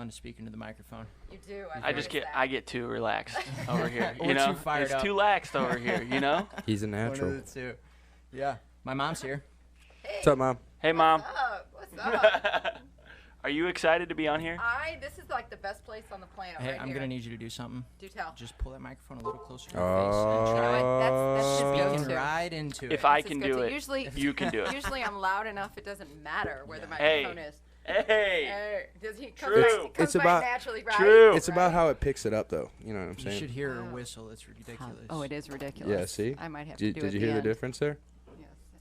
fun to speak into the microphone. You do. I get too relaxed over here. Or too fired up. It's too laxed over here. You know. He's a natural. One of the two. Yeah. My mom's here. Hey, What's up, Mom? Hey, Mom. What's up? Are you excited to be on here? This is like the best place on the planet. Hey, right I'm here. gonna need you to do something. Do tell. Just pull that microphone a little closer to your face and try That's speaking go-to. right into it. If I This is can good do to- it, Usually, you can do it. Usually I'm loud enough it doesn't matter where the Hey. microphone is. Hey. Hey, does he come True. by, he comes It's by about- naturally, right? True. It's about how it picks it up, though. You know what I'm You saying? should hear her Wow. whistle. It's ridiculous. Oh, it is ridiculous. Yeah, see? I might have to do Did it you hear the end. difference there?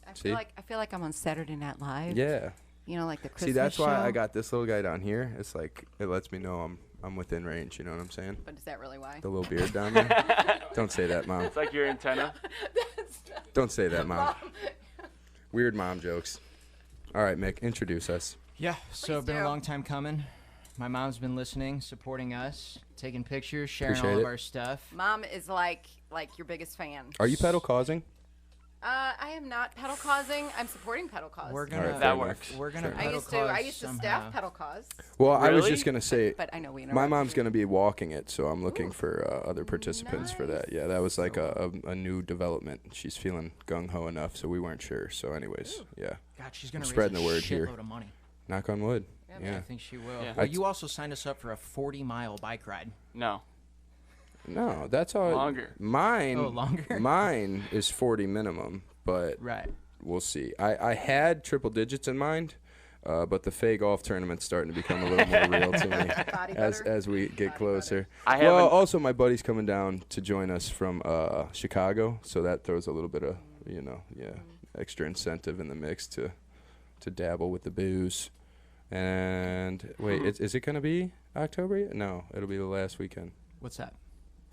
Yes. See? I feel like I'm on Saturday Night Live. Yeah. You know, like the Christmas See, that's why show. I got this little guy down here. It's like it lets me know I'm within range. You know what I'm saying? But is that really why? The little beard down there. Don't say that, Mom. It's like your antenna. Don't say that, Mom. Weird mom jokes. All right, Mick, introduce us. Yeah, so Please been do. a long time coming. My mom's been listening, supporting us, taking pictures, sharing Appreciate all it. of our stuff. Mom is like your biggest fan. Are you pedal causing? I am not pedal causing. I'm supporting pedal cause. We're All gonna right, That fair works. enough. We're gonna Sure. I pedal used to cause staff somehow. pedal cause, Well, I was Really? just gonna say. but I know we interrupted My mom's you. going to be walking it, so I'm looking for other participants for that. Yeah, that was like a new development. She's feeling gung-ho enough, so we weren't sure. So anyways, yeah. God, she's gonna Spreading raise the a word here. shitload of money. Knock on wood. Yeah, Yeah. I think she will. Yeah. Well, you also signed us up for a 40-mile bike ride. No. No, that's all. Longer. Mine. Oh, longer? Mine is 40 minimum, but Right. we'll see. I had triple digits in mind, but the Fay golf tournament's starting to become a little more real to me Body as butter. we get closer. I Well, haven't. also my buddy's coming down to join us from Chicago, so that throws a little bit of extra incentive in the mix to dabble with the booze. And wait, is it gonna be October yet? No, it'll be the last weekend. What's that?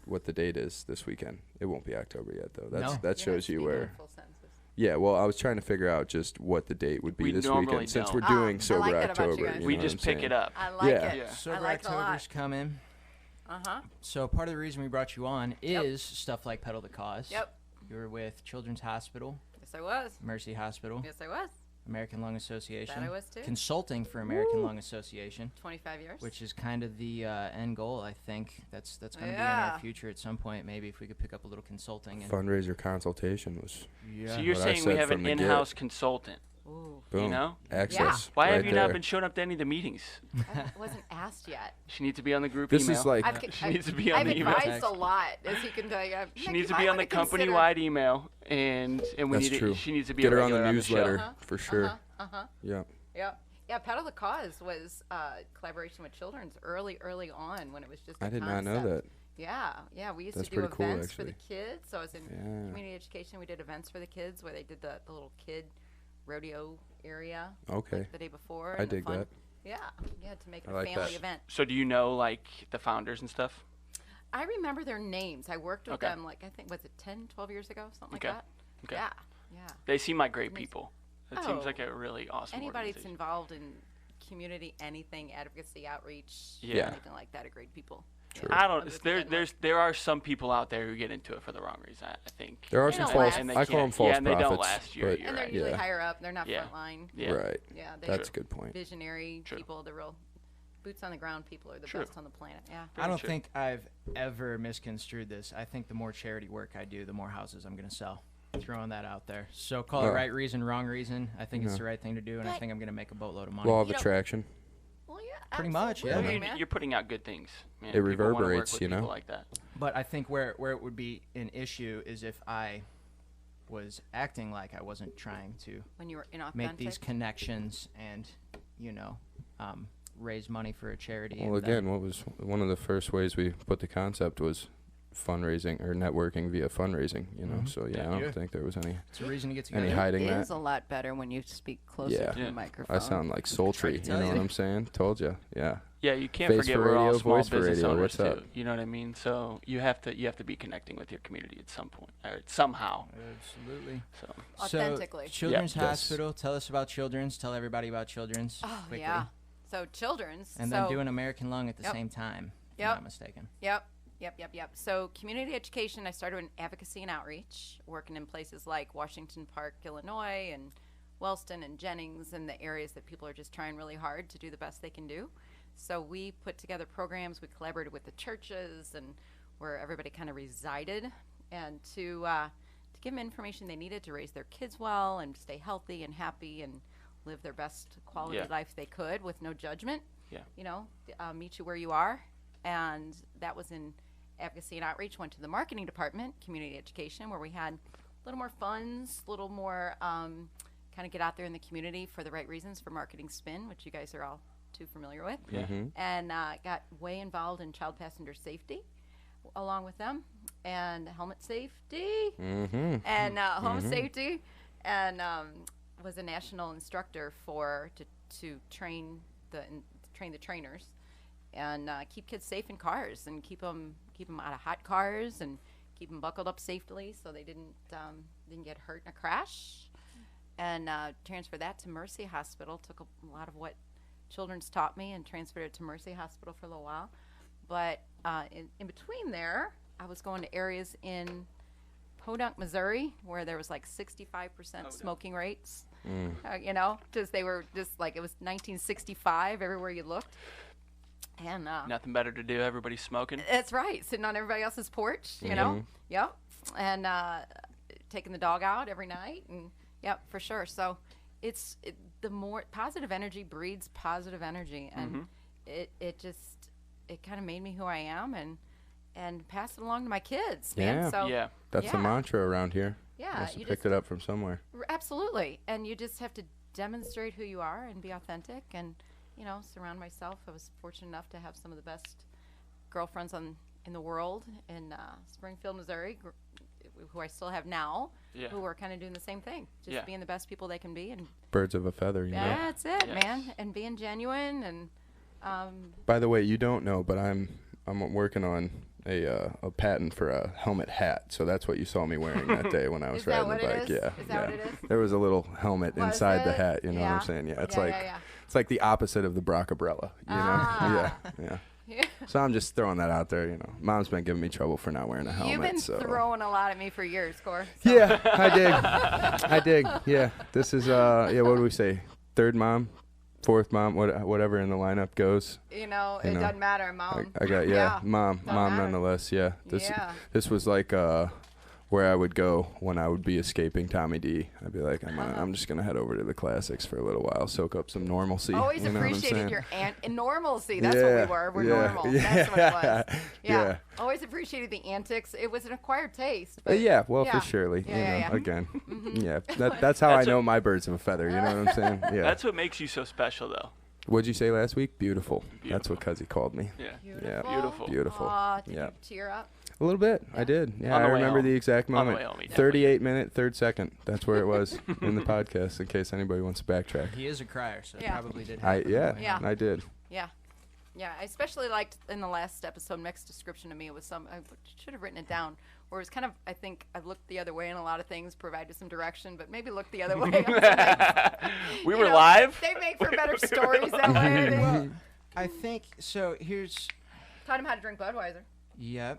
What the date is this weekend? It won't be October yet, though. No. That shows you speaking where. in full sentences. Yeah, well, I was trying to figure out just what the date would be We this normally weekend since don't. we're doing I sober like that about you October. guys. You We know just what I'm pick it saying? up. I like Yeah. it. Yeah. Sober I like it a lot. October's coming. Uh-huh. So part of the reason we brought you on Yep. is stuff like Pedal the Cause. Yep. You were with Children's Hospital, Yes, I was. Mercy Hospital, Yes, I was. American Lung Association, That I was too. consulting for American Lung Association, 25 years. which is kind of the end goal. I think that's going to be in Yeah. our future at some point. Maybe if we could pick up a little consulting. And Fundraiser consultation was yeah. So you're What I saying we said have from an the get. in-house consultant. Ooh. boom. know? Access. Why right have you not there. been showing up to any of the meetings? I wasn't asked yet. She needs to be on the group This email. is like She needs to be on I've the email. advised a lot, as he can tell you. She needs to be on the company-wide email, and we That's need true. she needs to be get a her on the regular newsletter show. for sure. Uh-huh. Yeah. Yeah, Pedal the Cause was collaboration with Children's early on when it was just a I did not know concept. that. Yeah, we used That's to do pretty cool, events for the actually. kids. So I was in Yeah. community education. We did events for the kids where they did the little kid rodeo area Okay. like the day before. I and the dig fun- that. Yeah, to make it I a like family that. event. So do you know like the founders and stuff? I remember their names. I worked with Okay. them I think, was it 10, 12 years ago, something Okay. like that? Okay. Yeah. They seem like great Makes- people. It seems Oh. like a really awesome Anybody that's organization. involved in community, anything, advocacy, outreach, Yeah. anything like that, are great people. True. I don't. 100% There are some people out there who get into it for the wrong reason. I think. There are They some don't false. last. And they I call them can't- false yeah, and they don't prophets. last. You're but And they're right. usually Yeah. higher up. They're not Yeah. frontline. Yeah. Right. Yeah, That's a they're good point. visionary True. people. The real boots on the ground people are the True. best on the planet. Yeah. I don't true. think I've ever misconstrued this. I think the more charity work I do, the more houses I'm going to sell. Throwing that out there. So call it Oh. right reason, wrong reason. I think it's Yeah. the right thing to do, and I But- think I'm going to make a boatload of money. Law of You know- attraction. Well, yeah. Pretty much, yeah. I absolutely, mean, man. you're putting out good things. Man. It People wanna work reverberates, with you know? people like that. But I think where it would be an issue is if I was acting like I wasn't trying to When you were inauthentic. make these connections and, raise money for a charity. Well, and again, what was one of the first ways we put the concept was fundraising or networking via fundraising. You know, Mhm. so yeah, Yeah. I don't Yeah. think there was any. it's a reason to get Any together. hiding It that? is a lot better when you speak closer Yeah. to Yeah. the microphone. I sound like sultry. You tell know you. what I'm saying? Told you. Yeah. Yeah, you can't Face forget for we're all radio, small voice for business radio. owners What's too. up? You know what I mean? So you have to be connecting with your community at some point or somehow. Absolutely. So Authentically. So, Children's Yes. Hospital. Tell us about Children's. Tell everybody about Children's. Oh, quickly. yeah. So Children's. And so then doing American Lung at the Yep. same time. If Yep. I'm not mistaken. Yep. So community education, I started in advocacy and outreach, working in places like Washington Park, Illinois, and Wellston and Jennings, and the areas that people are just trying really hard to do the best they can do. So we put together programs. We collaborated with the churches and where everybody kind of resided, and to give them information they needed to raise their kids well and stay healthy and happy and live their best quality Yeah. life they could with no judgment. Yeah. You know, meet you where you are. And that was in advocacy and outreach. Went to the marketing department, community education, where we had a little more funds, a little more kind of get out there in the community for the right reasons for marketing spin, which you guys are all too familiar with. Yeah. And got way involved in child passenger safety along with them, and helmet safety, and home safety, and was a national instructor to train the trainers and keep kids safe in cars and keep them out of hot cars and keep them buckled up safely so they didn't get hurt in a crash, and transfer that to Mercy Hospital. Took a lot of what Children's taught me and transferred it to Mercy Hospital for a little while. But in between there, I was going to areas in Podunk, Missouri, where there was like 65% smoking rates. You know, they were just like, it was 1965 everywhere you looked. And Nothing better to do. Everybody's smoking. that's right, sitting on everybody else's porch, you know. Yep. And taking the dog out every night, and yep, for sure. So the more positive energy breeds positive energy, and it kind of made me who I am, and passed it along to my kids, man. Yeah. So Yeah. That's the Yeah. mantra around here. yeah, Must you have just picked it up from somewhere. absolutely, and you just have to demonstrate who you are and be authentic, and you know, surround myself. I was fortunate enough to have some of the best girlfriends in the world in Springfield, Missouri, who I still have now, Yeah. who are kind of doing the same thing, just Yeah. being the best people they can be, and Birds of a feather, you know. that's it, Yes. man, and being genuine, and By the way, you don't know, but I'm working on a patent for a helmet hat. So that's what you saw me wearing that day when I was Is that riding what the it bike. is? Yeah. Is that what it is? There was a little helmet Was inside the it? hat, you know what Yeah. I'm saying? Yeah. It's Yeah, like yeah. it's like the opposite of the Brock umbrella, you know? Ah. Yeah. Yeah. So I'm just throwing that out there, you know. Mom's been giving me trouble for not wearing a helmet. You've been so. throwing a lot at me for years, Cor. So. Yeah, I dig. Yeah. This is what do we say? Third mom, fourth mom, whatever in the lineup goes. You know, You it know, doesn't matter, Mom. I got mom Don't matter. nonetheless. Yeah. Yeah. This was like where I would go when I would be escaping Tommy D. I'd be like, I'm just gonna head over to the classics for a little while, soak up some normalcy. Always you know what I'm appreciated saying? your normalcy. That's what we were. We're normal. That's what it was. Yeah. Always appreciated the antics. It was an acquired taste. But Yeah, well, yeah. for surely. Yeah, you know, yeah, yeah. again. Yeah, that's how That's I know my birds of a feather. You know what I'm saying? Yeah. That's what makes you so special, though. What'd you say last week? Beautiful. That's Beautiful. what Cuzzy called me. Yeah. Yeah. Beautiful. Beautiful. Aw, did Yeah. you tear up? A little bit. I did. Yeah, On I the way remember home. the exact On the moment. way home, he definitely 38-minute, 3rd second. That's where it was in the podcast, in case anybody wants to backtrack. He is a crier, so it Yeah. probably did I happen. Yeah. I did. Yeah. Yeah, I especially liked in the last episode, Mick's description to me was I should have written it down, where it was kind of, I think I looked the other way in a lot of things, provided some direction, but maybe looked the other way on some things. We You were know, live. They make for better stories that way. I think. Well, I think so. Here's Taught him how to drink Budweiser. yep.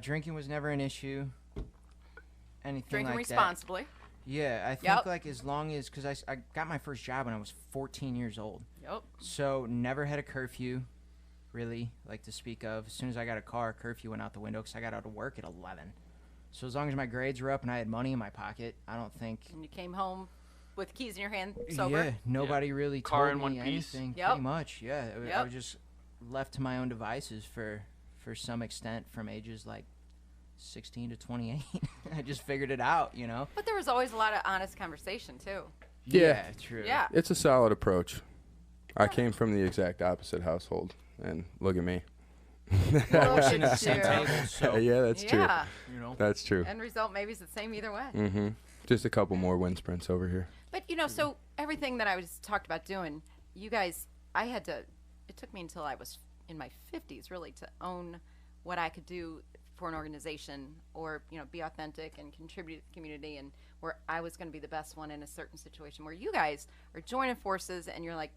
Drinking was never an issue. Anything Drinking like that. responsibly. Yeah, I think Yep. like as long as because I got my first job when I was 14 years old, Yep. so never had a curfew, really like to speak of. As soon as I got a car, curfew went out the window because I got out of work at 11. So as long as my grades were up and I had money in my pocket, I don't think. And you came home with keys in your hand, sober. Yeah, nobody really Car told in one me piece. anything. Yep. Pretty much, yeah. I Yep. was just left to my own devices for some extent from ages like 16 to 28. I just figured it out, you know. But there was always a lot of honest conversation too. Yeah. true. Yeah. It's a solid approach. I came from the exact opposite household, and look at me. Look We're sitting at at the same you. table, so Yeah, that's true. Yeah. you know. That's true. End result maybe is the same either way. Mm-hmm. Just a couple more wind sprints over here. But you know, so everything that I was talked about doing, you guys, it took me until I was in my 50s really to own what I could do for an organization, or you know, be authentic and contribute to the community, and where I was going to be the best one in a certain situation. Where you guys are joining forces and you're like,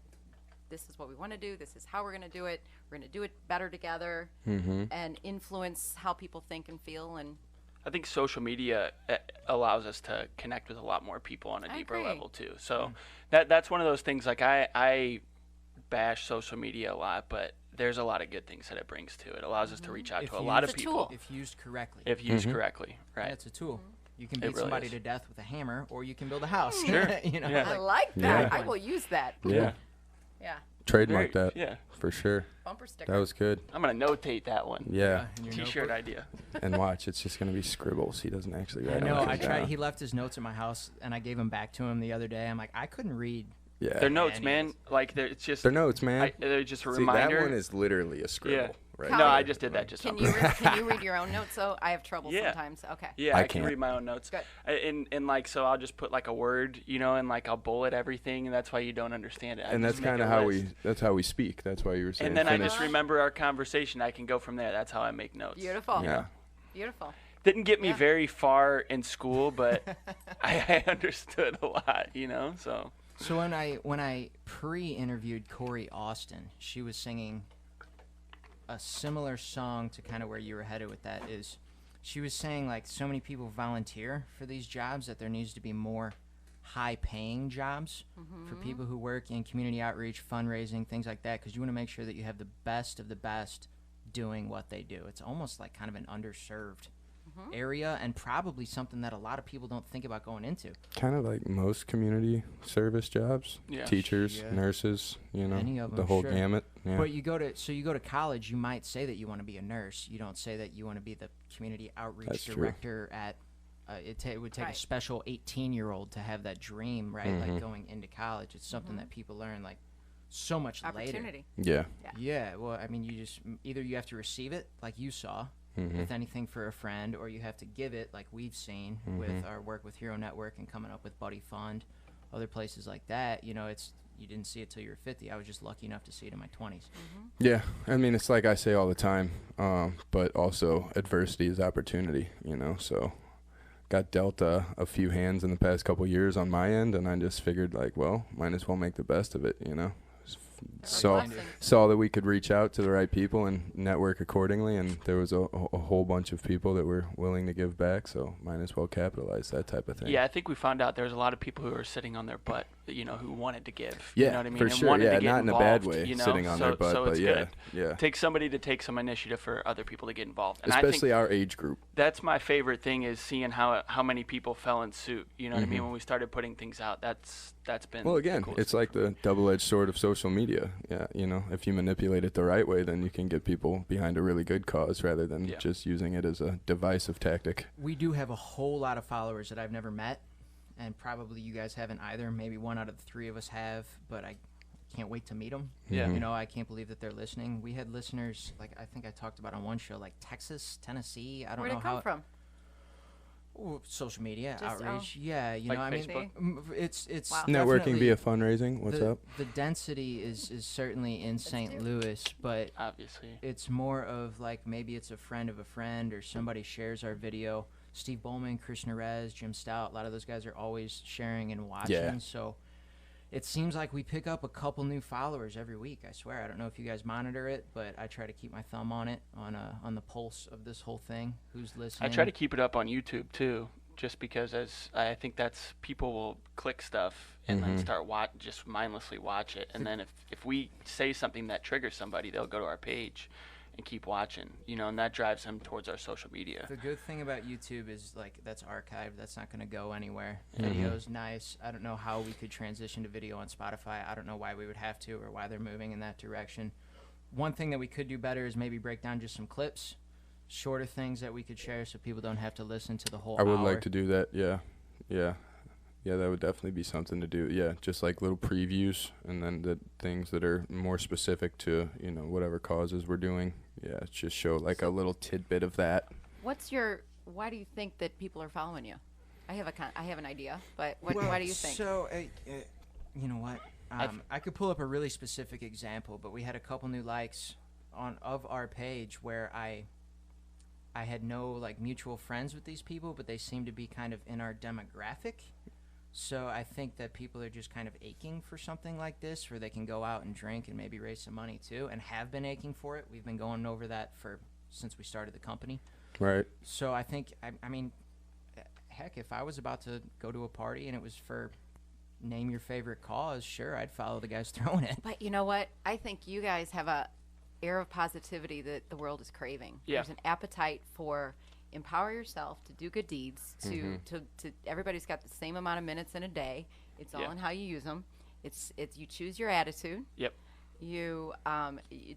this is what we want to do, this is how we're going to do it, we're going to do it better together, and influence how people think and feel. And I think social media allows us to connect with a lot more people on a I deeper agree. level too. So that's one of those things. Like I bash social media a lot, but there's a lot of good things that it brings to it. It allows us to reach out If to a you- lot of It's a people tool. If used correctly. if used correctly, Yeah, right? it's a tool. You can It beat really somebody is. to death with a hammer, or you can build a house. Sure. You know, Yeah. I like, like that. Yeah. I will use that. Yeah. Yeah. Trademark Very- that Yeah. for sure. Bumper sticker. That was good. I'm gonna notate that one. Yeah. in your T-shirt notebook. idea. And watch, it's just gonna be scribbles. He doesn't actually I write. know. I anything tried. down. He left his notes at my house, and I gave them back to him the other day. I'm like, I couldn't read. Yeah. They're notes, Anyways. man. Like it's just They're notes, man. they're just a See, reminder. that one is literally a scribble. Right No, there. I just did that Like, just Can on you purpose. can you read your own notes though? I have trouble Yeah. sometimes. Okay. Yeah, I I can can't. read my own notes. Good. And like so I'll just put like a word, and like I'll bullet everything, and that's why you don't understand it. I And that's just make kind of a how list. that's how we speak. That's why you were saying. And then I finish. just remember our conversation. I can go from there. That's how I make notes. Beautiful. Yeah. Beautiful. Didn't get me Yeah. very far in school, but I understood a lot, So So when I pre-interviewed Corey Austin, she was singing a similar song to kind of where you were headed with that. Is she was saying like so many people volunteer for these jobs that there needs to be more high-paying jobs for people who work in community outreach, fundraising, things like that, because you want to make sure that you have the best of the best doing what they do. It's almost like kind of an underserved area, and probably something that a lot of people don't think about going into. Kind of like most community service jobs. Yeah. Teachers, Yeah. nurses, Any of the them, whole sure. gamut. Yeah. But you go to college, you might say that you want to be a nurse. You don't say that you want to be the community outreach That's true. director at. It would take a Right. special 18-year-old to have that dream, right? Mm-hmm. Like going into college. It's something that people learn like so much later. Opportunity. yeah. Yeah. Well, I mean, either you have to receive it, like you saw, Mm-hmm. with anything for a friend, or you have to give it, like we've seen Mm-hmm. with our work with Hero Network and coming up with Buddy Fund, other places like that. You didn't see it till you were 50. I was just lucky enough to see it in my 20s. Yeah. I mean, it's like I say all the time, but also adversity is opportunity, so got dealt a few hands in the past couple years on my end, and I just figured like, well, might as well make the best of it, So Blessing. saw that we could reach out to the right people and network accordingly, and there was a whole bunch of people that were willing to give back, so might as well capitalize that type of thing. yeah, I think we found out there's a lot of people who are sitting on their butt, who wanted to give. Yeah, you know what I mean? for and sure. wanted Yeah, to get not in a bad involved, way, sitting on their butt, so but it's yeah, good. yeah. Take somebody to take some initiative for other people to get involved. And I Especially think our age group. that's my favorite thing is seeing how many people fell in suit. You know what I Mm-hmm. mean? When we started putting things out, that's been Well, the again, coolest it's thing. like the double-edged sword of social media. Yeah, if you manipulate it the right way, then you can get people behind a really good cause rather than Yeah. just using it as a divisive tactic. We do have a whole lot of followers that I've never met, and probably you guys haven't either. Maybe one out of the three of us have, but I can't wait to meet them. Yeah. Mm-hmm. I can't believe that they're listening. We had listeners, like I think I talked about on one show, like Texas, Tennessee. I don't Where'd know it come how. from? Ooh, social media Just, outreach. Yeah, Like I mean, Facebook? it's Wow. Networking definitely- via fundraising. What's the, up? The density is certainly in St. do. Louis, but Obviously. it's more of like maybe it's a friend of a friend or somebody shares our video. Steve Bowman, Chris Nerez, Jim Stout, a lot of those guys are always sharing and watching. Yeah. So it seems like we pick up a couple new followers every week. I swear. I don't know if you guys monitor it, but I try to keep my thumb on it, on the pulse of this whole thing. Who's I listening? try to keep it up on YouTube too, just because I think that's people will click stuff and then start just mindlessly watch it, and then if we say something that triggers somebody, they'll go to our page and keep watching, and that drives them towards our social media. The good thing about YouTube is like that's archived. That's not going to go anywhere. Video's nice. I don't know how we could transition to video on Spotify. I don't know why we would have to or why they're moving in that direction. One thing that we could do better is maybe break down just some clips, shorter things that we could share so people don't have to listen to the whole I would hour. like to do that. Yeah. That would definitely be something to do. Yeah, just like little previews, and then the things that are more specific to whatever causes we're doing. Yeah, just show like a little tidbit of that. Why do you think that people are following you? I have an idea, but why do you think? So, you know what? I could pull up a really specific example, but we had a couple new likes of our page where I had no like mutual friends with these people, but they seem to be kind of in our demographic. So I think that people are just kind of aching for something like this where they can go out and drink and maybe raise some money too, and have been aching for it. We've been going over that since we started the company. Right. So I think, I mean, heck, if I was about to go to a party and it was for name your favorite cause, sure, I'd follow the guys throwing it. But you know what? I think you guys have a air of positivity that the world is craving. Yeah. There's an appetite for empower yourself to do good deeds. To everybody's got the same amount of minutes in a day. It's all Yeah. in how you use them. It's you choose your attitude. Yep. You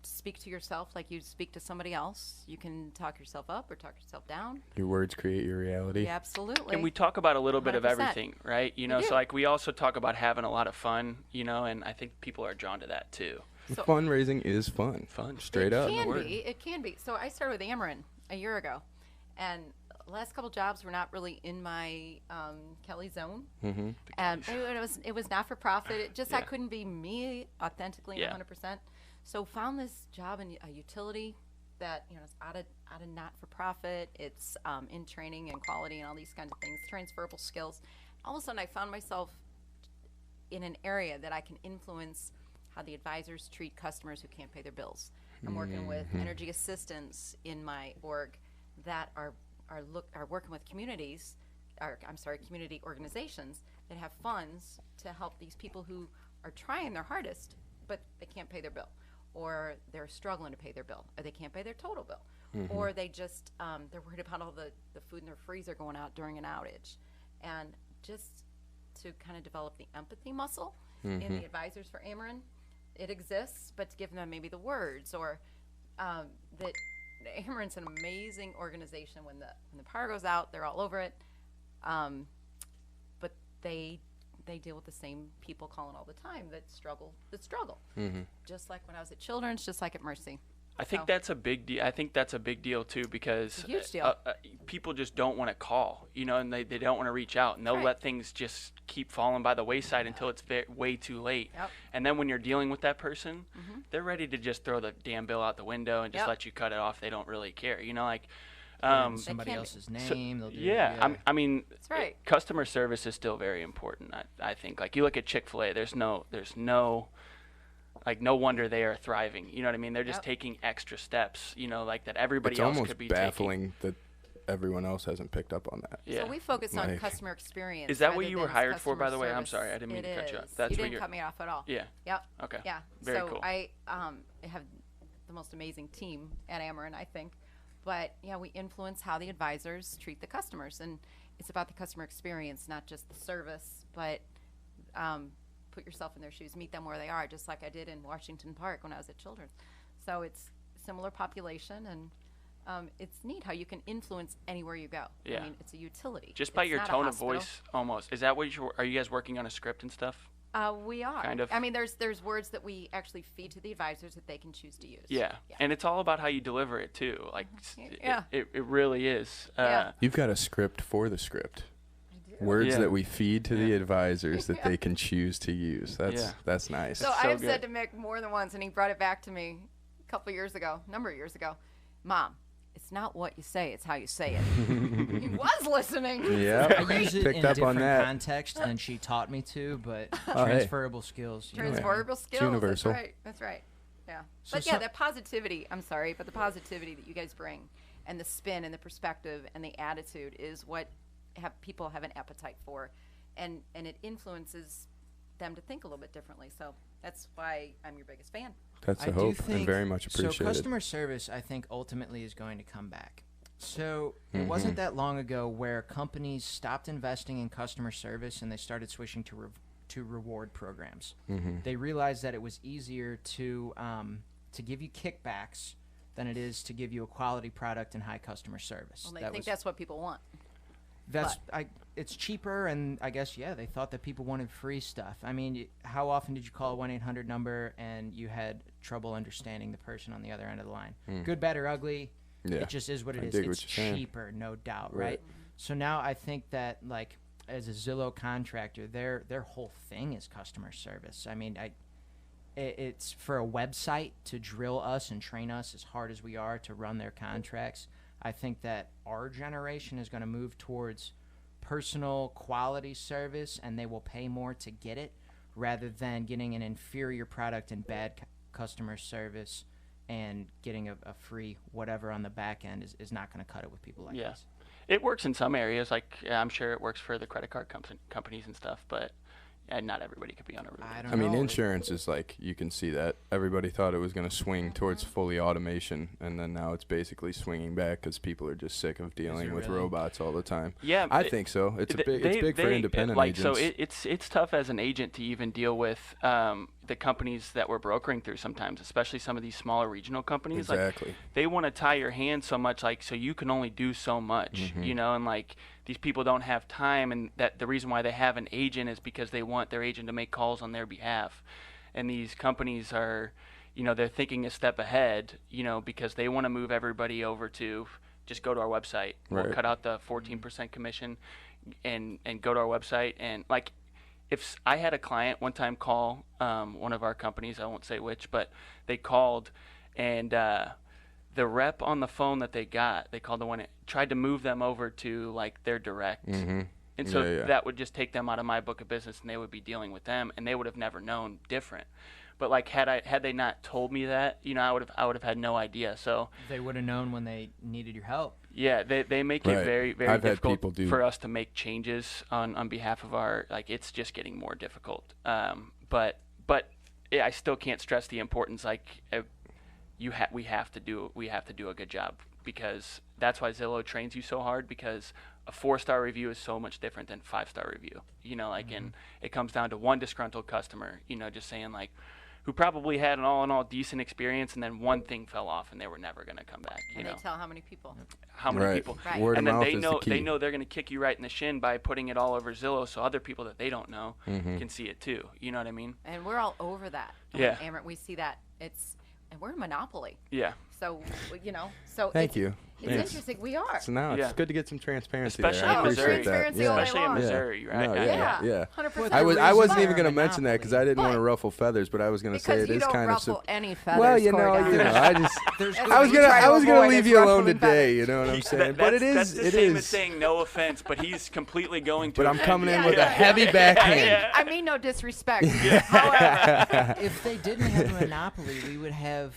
speak to yourself like you speak to somebody else. You can talk yourself up or talk yourself down. Your words create your reality. Yeah, absolutely. And we talk about a little bit of 100%. everything, right? You know, do. so like we also talk about having a lot of fun, you know, and I think people are drawn to that too. So- Fundraising is fun. Fun. Straight up. It can be. So I started with Ameren a year ago, and the last couple jobs were not really in my Kelly zone. Mm-hmm. And it was not for profit. It just I Yeah. couldn't be me authentically Yeah. 100%. So found this job in a utility that is out of not for profit. It's in training and quality and all these kinds of things, transferable skills. All of a sudden, I found myself in an area that I can influence how the advisors treat customers who can't pay their bills. I'm working with energy assistants in my org that are working with community organizations that have funds to help these people who are trying their hardest, but they can't pay their bill, or they're struggling to pay their bill, or they can't pay their total bill, or they just they're worried about all the food in their freezer going out during an outage, and just to kind of develop the empathy muscle in the advisors for Ameren. It exists, but to give them maybe the words, or that Ameren's an amazing organization. When the power goes out, they're all over it. But they deal with the same people calling all the time that struggle. Just like when I was at Children's, just like at Mercy. I think So- that's a big deal. I think that's a big deal too, because It's a huge deal. People just don't want to call, you know, and they don't want to reach out, and they'll Right. let things just keep falling by the wayside until it's way too late. Yep. And then when you're dealing with that person, they're ready to just throw the damn bill out the window and just Yep. let you cut it off. They don't really care, you know, like. In somebody can't be. else's So- name, they'll do yeah, I mean, That's right. customer service is still very important. I think, like, you look at Chick-fil-A, there's no, like, no wonder they are thriving. You know what I mean? They're just Yep. taking extra steps, you know, like that everybody It's else almost could be baffling that everyone else hasn't picked up on that. taking. Yeah. So we focus on Like- customer experience. Is that what rather you were than hired for, by customer the way? I'm service. sorry, I didn't mean It to cut you off. is. That's you what didn't you're- cut me off at all. Yeah. Yep. Okay. Yeah. Very so cool. I have the most amazing team at Ameren, I think. But yeah, we influence how the advisors treat the customers, and it's about the customer experience, not just the service, but put yourself in their shoes, meet them where they are, just like I did in Washington Park when I was at Children's. So it's similar population, and it's neat how you can influence anywhere you go. Yeah. I mean, it's a utility. Just by It's your not a tone of hospital. voice, almost. Is that what are you guys working on a script and stuff? We are. Kind of. I mean, there's words that we actually feed to the advisors that they can choose to use. Yeah. And it's all about how you deliver it too. Like, Yeah. it really is. Yeah. You've got a script for the script. Words Yeah. that we feed to the Yeah. advisors that they can choose to use. Yeah. That's nice. So It's I so have said good. to Mick more than once, and he brought it back to me a number of years ago. Mom, it's not what you say, it's how you say it. He was listening. Yeah. I use it Picked in a up on different that. context than she taught me to, but Oh, hey. transferable skills. you know. Transferable skills. universal. That's right. Yeah. So But yeah, some- that positivity, I'm sorry, but the positivity that you guys bring, and the spin and the perspective and the attitude is what people have an appetite for. And it influences them to think a little bit differently. So that's why I'm your biggest fan. That's I a do hope and think- very much So appreciated. customer service, I think, ultimately is going to come back. So it Mm-hmm. wasn't that long ago where companies stopped investing in customer service and they started switching to reward programs. Mm-hmm. They realized that it was easier to give you kickbacks than it is to give you a quality product and high customer service. Well, they That think was- that's what people want. it's cheaper, and I guess they thought that people wanted free stuff. I mean, how often did you call a 1-800 number and you had trouble understanding the person on the other end of the line? Good, bad, or ugly, Yeah. it just is what it I is. dig what It's you're saying. cheaper, no doubt, Right. right? So now I think that, like, as a Zillow contractor, their whole thing is customer service. I mean, it's for a website to drill us and train us as hard as we are to run their contracts. I think that our generation is going to move towards personal quality service, and they will pay more to get it rather than getting an inferior product and bad customer service and getting a free whatever on the back end is not going to cut it with people like Yeah. us. It works in some areas. Like, I'm sure it works for the credit card companies and stuff. But, And not everybody could be on a roof. I mean, insurance is like, you can see that. Everybody thought it was going to swing towards fully automation, and then now it's basically swinging back because people are just sick of dealing with robots all the time. Yeah, I think so. It's big for independent agents. So it's tough as an agent to even deal with the companies that we're brokering through sometimes, especially some of these smaller regional companies. Exactly. Like, they want to tie your hands so much, like, so you can only do so much, you know, and like these people don't have time, and that the reason why they have an agent is because they want their agent to make calls on their behalf. And these companies are, you know, they're thinking a step ahead, you know, because they want to move everybody over to just go to our website. Right. We'll cut out the 14% commission and go to our website. And like, if I had a client one time call one of our companies, I won't say which, but they called, and the rep on the phone that they called the one that tried to move them over to like their direct. And so that would just take them out of my book of business, and they would be dealing with them, and they would have never known different. But like, had they not told me that, you know, I would have had no idea. So they would have known when they needed your help. Yeah, they make it very, very I've difficult for us to make changes on behalf of our, like, it's just getting more difficult. But I still can't stress the importance. Like, we have to do a good job, because that's why Zillow trains you so hard, because a 4-star review is so much different than 5-star review. You know, like, and it comes down to one disgruntled customer, you know, just saying like, who probably had an all in all decent experience, and then one thing fell off and they were never going to come back. You know? They tell how many people. How many people. Right. Word and of then mouth they is know the key. they know they're going to kick you right in the shin by putting it all over Zillow, so other people that they don't know can see it too. You know what I mean? And we're all over that. Yeah. Amrit, we see that. And we're a monopoly. Yeah. So, you know, so Thank you. It's interesting. We are. So now it's good to get some transparency there. Especially I in appreciate Missouri. that. Transparency all day Especially in long. Missouri, right? No, yeah. 100%. I wasn't even going to mention that because I didn't want to ruffle feathers, but I was going to say Because it you is don't kind of. ruffle any feathers. Well, you Corey know, Donovan. I just. There's That's I was what we try to gonna avoid, leave is you alone ruffling today. feathers. You know what I'm saying? That- But it that's is. the It same as is. saying no offense, but he's completely going to. But I'm offend coming you. in with a heavy backhand. I mean no disrespect. However, If they didn't have a monopoly, we'd have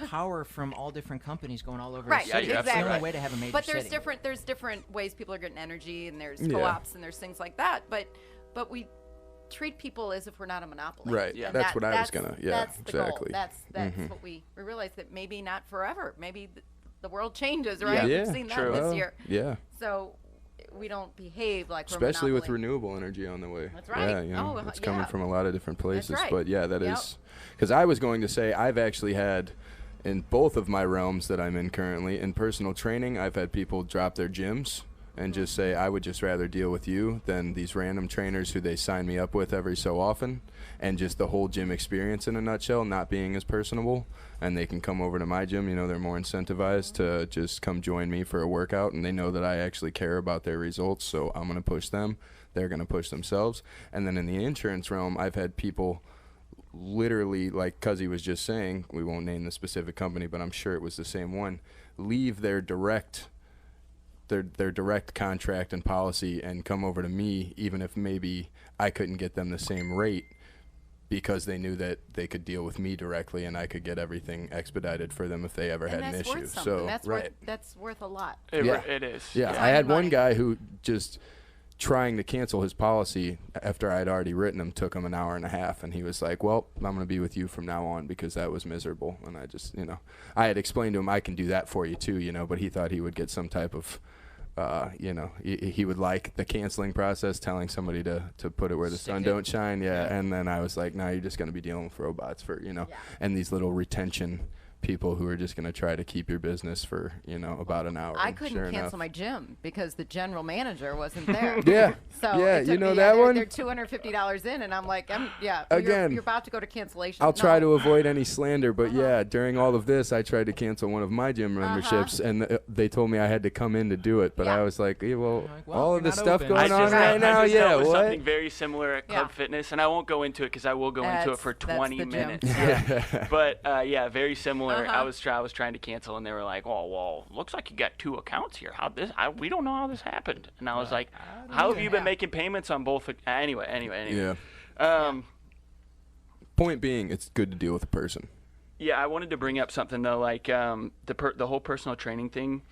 power from all different companies going all over Right, the city. yeah, That's the exactly. only way to have a major but there's city. different ways people are getting energy, and there's Yeah. co-ops and there's things like that. But we treat people as if we're not a monopoly. Right. Yeah. And That's what I was gonna. Yeah. That's the goal. Exactly. That's what we realize, that maybe not forever. Maybe the world changes, right? Yeah. We've seen that True. this Well, year. Yeah. So we don't behave like Especially we're a with monopoly. renewable energy on the way. That's right. Yeah, you know, Oh, it's coming yeah. from a lot of different places. right. But yeah, that Yep. is because I was going to say I've actually had in both of my realms that I'm in currently in personal training, I've had people drop their gyms and just say I would just rather deal with you than these random trainers who they sign me up with every so often, and just the whole gym experience in a nutshell not being as personable. And they can come over to my gym, you know, they're more incentivized to just come join me for a workout, and they know that I actually care about their results, so I'm going to push them, they're going to push themselves. And then in the insurance realm, I've had people literally, like Cuzzy was just saying, we won't name the specific company, but I'm sure it was the same one, leave their direct contract and policy and come over to me, even if maybe I couldn't get them the same rate, because they knew that they could deal with me directly and I could get everything expedited for them if they ever And had an that's issue. worth something. So That's that's worth a lot. It is. yeah, Time I had and one money. guy who just trying to cancel his policy after I'd already written him took him an hour and a half, and he was like, well, I'm going to be with you from now on because that was miserable. And I just, you know, I had explained to him I can do that for you too, you know, but he thought he would get some type of you know, he would like the canceling process, telling somebody to put it where the sun don't shine. Yeah. And then I was like, no, you're just going to be dealing with robots for, you know, and these little retention people who are just going to try to keep your business for, you know, about an hour. I And couldn't sure cancel enough- my gym because the general manager wasn't there. Yeah. So Yeah, it you took know me- that one? They're $250 in, and I'm like, Again, you're about to go to cancellation. I'll try No. to avoid any slander, but yeah, during all of this, I tried to cancel one of my gym memberships, and they told me I had to come in to do it. But Yeah. I was like, yeah, well, well, all you're of this not stuff open. going on just- right now, I just yeah, dealt with what? something very similar at Club Yeah. Fitness, and I won't go into it because I will go into it for That's 20 the gym. minutes. Yeah. But yeah, very similar. Uh-huh. I was trying to cancel, and they were like, "Oh, well, looks like you got 2 accounts here. We don't know how this happened." And I was like, "How have you been making payments on both?" Anyway. Yeah. Point being, it's good to deal with a person. Yeah, I wanted to bring up something though, like the whole personal training thing.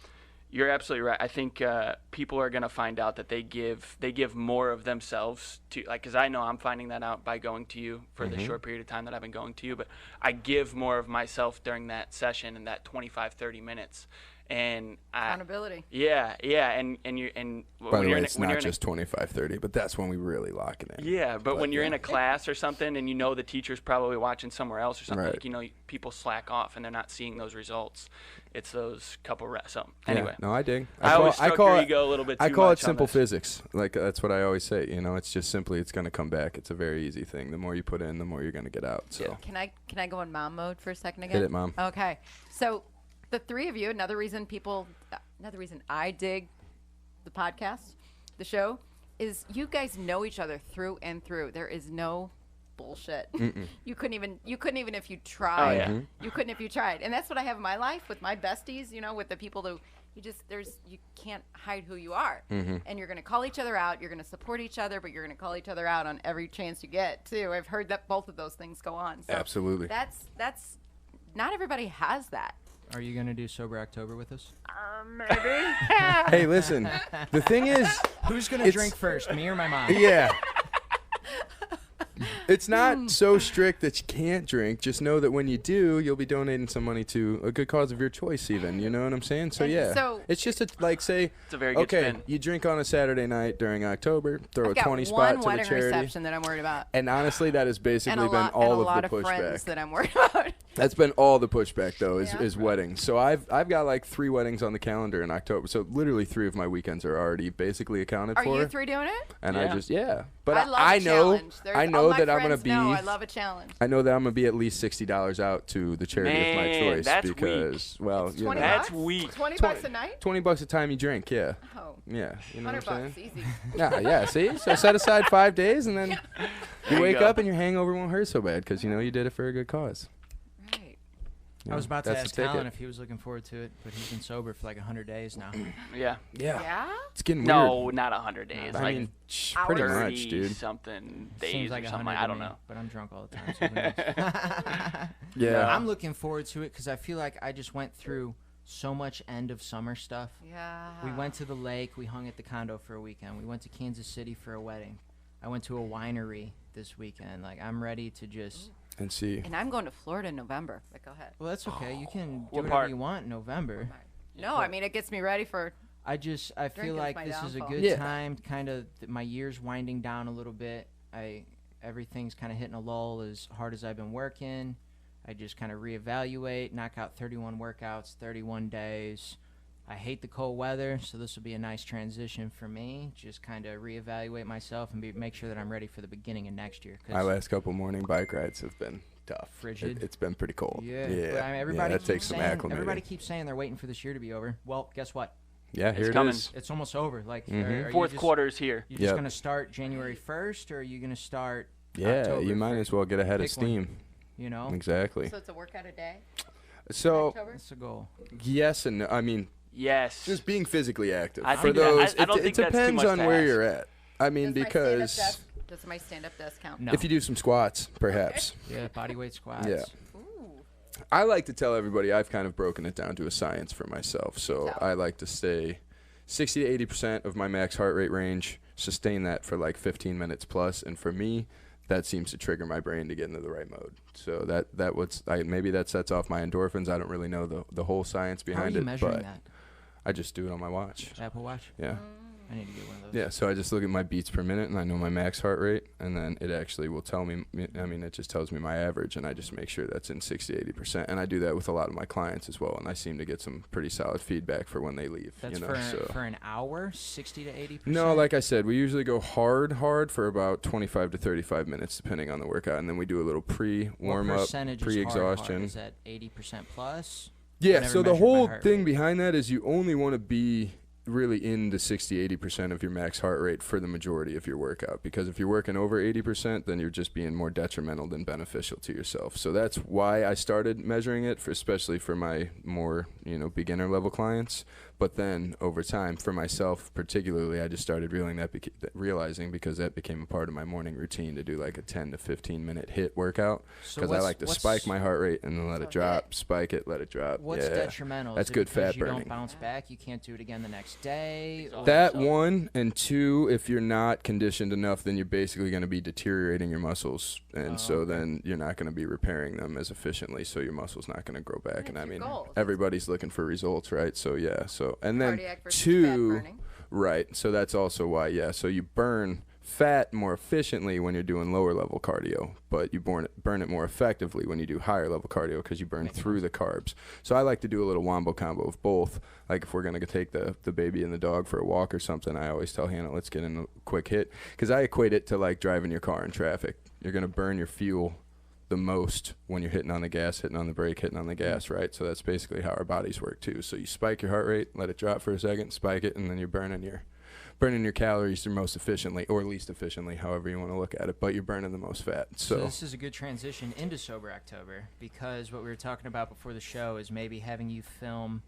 You're absolutely right. I think people are going to find out that they give more of themselves to, like, because I know I'm finding that out by going to you for the short period of time that I've been going to you, but I give more of myself during that session in that 25, 30 minutes. And Accountability. Yeah, and By the way, it's not just 25, 30, but that's when we really lock it in. Yeah, but when you're in a class or something and you know the teacher's probably watching somewhere else or something, Right. like, you know, people slack off and they're not seeing those results. It's those couple reps. So anyway, Yeah, no, I dig. I always stroke your ego a little bit too much. I call it on simple this. physics. Like, that's what I always say. You know, it's just simply, it's going to come back. It's a very easy thing. The more you put in, the more you're going to get out. So Can I go in mom mode for a second again? hit it, Mom. Okay. So the three of you, another reason I dig the podcast, the show, is you guys know each other through and through. There is no bullshit. You couldn't even if you tried. Oh, yeah. You couldn't if you tried. And that's what I have in my life with my besties, you know, with the people that you can't hide who you are. And you're going to call each other out. You're going to support each other, but you're going to call each other out on every chance you get, too. I've heard that both of those things go on. So Absolutely. That's not everybody has that. Are you going to do Sober October with us? Maybe. Hey, listen, the thing is, Who's going to drink first, me or my mom? yeah. It's not so strict that you can't drink. Just know that when you do, you'll be donating some money to a good cause of your choice even. You know what I'm saying? So, And yeah. so- it's just like, say, It's a very good okay, spin. you drink on a Saturday night during October, throw I've a got 20 one spot to the wedding charity. reception that I'm worried about. And honestly, that has And basically a been lot, all and a lot of the of friends pushback. that I'm worried about. That's been all the pushback, though, is, Yeah. is weddings. So I've got like 3 weddings on the calendar in October. So literally 3 of my weekends are already basically accounted Are for. you 3 doing it? And Yeah. I just, But I love I a know, challenge. I All know my that I'm gonna friends be. know I love a challenge. I know that I'm gonna be at least $60 out to the charity of my Man, choice that's because, well, It's you know, 20 That's bucks? weak. 20 20 bucks a night? $20 a time you drink, yeah, Oh, yeah, you know 100 what I'm bucks, saying? easy. Yeah. See, so set aside 5 days and then There you you wake go. up and your hangover won't hurt so bad because you know you did it for a good cause. Right. You I was know, about to that's ask the ticket. Alan if he was looking forward to it, but he's been sober for like 100 days now. Yeah. Yeah? It's getting No, weird. not 100 days. I like mean, pretty hours. much, dude. something days Seems like or something. 100 I to don't me, know. but I'm drunk all the time. So who knows? Yeah. I'm looking forward to it because I feel like I just went through so much end of summer stuff. Yeah. We went to the lake. We hung at the condo for a weekend. We went to Kansas City for a wedding. I went to a winery this weekend. Like, I'm ready to just... And see. And I'm going to Florida in November. But go ahead. Well, that's okay. You can do What whatever part? you want in November. No, I mean, it gets me ready for... I feel Drinking's like my this is a downfall. good Yeah. time. Kind of, my year's winding down a little bit. Everything's kind of hitting a lull as hard as I've been working. I just kind of reevaluate, knock out 31 workouts, 31 days. I hate the cold weather, so this will be a nice transition for me. Just kind of reevaluate myself and make sure that I'm ready for the beginning of next year. 'cause My last couple morning bike rides have been tough. Frigid. It's been pretty cold. yeah, Yeah. but, I mean, everybody that takes some saying, acclimating. everybody keeps saying they're waiting for this year to be over. Well, guess what? Yeah, here It's it coming. is. It's almost over. Like, Mhm. are you Fourth just- quarter's here. You just Yep. gonna start January 1st, or are you gonna start? Yeah, October you might 1st? as well get ahead of Pick one. steam. You know, Exactly. So it's a workout a day? So, October? that's the goal. yes and no. I mean, Yes. just being physically active. I For think that- those, I don't it think that's too depends much on to where ask. you're at. I mean, Does my stand-up desk count? No. if you do some squats, perhaps. Yeah, body weight squats. Yeah. Ooh. I like to tell everybody I've kind of broken it down to a science for myself. So So. I like to stay 60 to 80% of my max heart rate range, sustain that for like 15 minutes plus, and for me, that seems to trigger my brain to get into the right mode. So maybe that sets off my endorphins. I don't really know the whole science How are behind you it, measuring but that? I just do it on my watch. Apple Watch. Yeah. I need to get one of those. Yeah, so I just look at my beats per minute and I know my max heart rate, and then it actually will tell me, it just tells me my average, and I just make sure that's in 60 to 80%. And I do that with a lot of my clients as well, and I seem to get some pretty solid feedback for when they leave. That's you know, for an hour, 60 to 80%. No, like I said, we usually go hard for about 25 to 35 minutes, depending on the workout, and then we do a little warm what up, percentage pre-exhaustion. Is that 80% plus? Yeah, Whenever so the measured by whole heart thing rate. behind that is you only want to be really in the 60-80% of your max heart rate for the majority of your workout, because if you're working over 80%, then you're just being more detrimental than beneficial to yourself. So that's why I started measuring it, especially for my more beginner level clients. But then over time, for myself particularly, I just started realizing because that became a part of my morning routine to do like a 10 to 15 minute HIIT workout, because I like to spike my heart rate and then let it drop, spike it, let it drop. What's detrimental? That's Is it good because fat you burning. don't bounce back, you can't do it again the next day? That one, and two, if you're not conditioned enough, then you're basically going to be deteriorating your muscles, and so then you're not going to be repairing them as efficiently, so your muscle's not going to grow back. And I mean, everybody's looking for results, right? So and then two, right? So that's also why, so you burn fat more efficiently when you're doing lower level cardio, but you burn it more effectively when you do higher level cardio because you burn through the carbs. So I like to do a little wombo combo of both. Like if we're going to take the baby and the dog for a walk or something, I always tell Hannah, let's get in a quick HIIT, because I equate it to like driving your car in traffic. You're going to burn your fuel the most when you're hitting on the gas, hitting on the brake, hitting on the gas, right? So that's basically how our bodies work too. So you spike your heart rate, let it drop for a second, spike it, and then you're burning your calories the most efficiently, or least efficiently, however you want to look at it, but you're burning the most fat. So this is a good transition into Sober October, because what we were talking about before the show is maybe having you film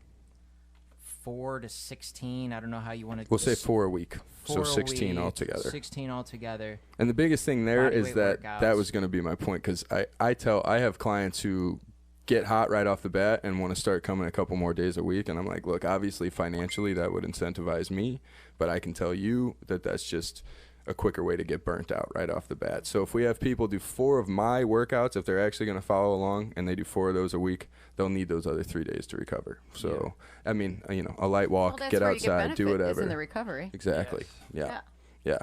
4 to 16. I don't know how you want to. We'll say 4 a week. So 16 altogether. 16 altogether. And the biggest thing there is that workouts. was going to be my point, because I have clients who get hot right off the bat and want to start coming a couple more days a week, and I'm like, look, obviously financially that would incentivize me, but I can tell you that that's just a quicker way to get burnt out right off the bat. So if we have people do 4 of my workouts, if they're actually going to follow along and they do 4 of those a week, they'll need those other 3 days to recover. So I mean, a light walk, get outside, do whatever. In the recovery. Exactly. Yes. Yeah.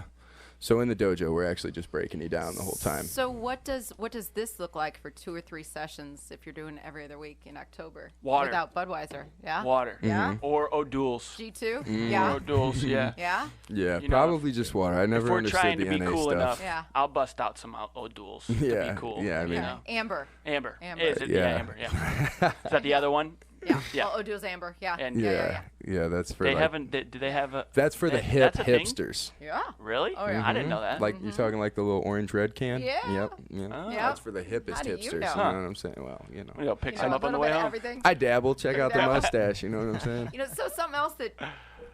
So in the dojo, we're actually just breaking you down the whole time. So what does this look like for 2 or 3 sessions if you're doing every other week in October? Water. Without Budweiser. Yeah. Water. Yeah. Or O'Doul's. G2. Yeah. Or O'Doul's. Yeah. Yeah. Yeah, You know, probably just water. I never If we're understood trying the to be NA cool stuff. enough, Yeah. I'll bust out some O'Doul's to Yeah, be cool. yeah, I mean- you know? Amber. Amber. Amber. Is it? Yeah. Yeah, Amber. Yeah. Is that the other one? Yeah. Yeah. Oh, O'Doul's Amber. Yeah. And Yeah, that's for they like, haven't. Do they have a? that's for the that- hip that's a thing? hipsters. Yeah. Really? Oh, yeah. I didn't know that. Like you're talking like the little orange red can? Yeah. Yep. Yeah. Oh. Yep. That's for the hippest How do you hipsters. know? You know what I'm saying? Well, You know, pick You some know, up a on the little way bit of home. everything. I dabble. Check out the mustache. You know what I'm saying? So something else that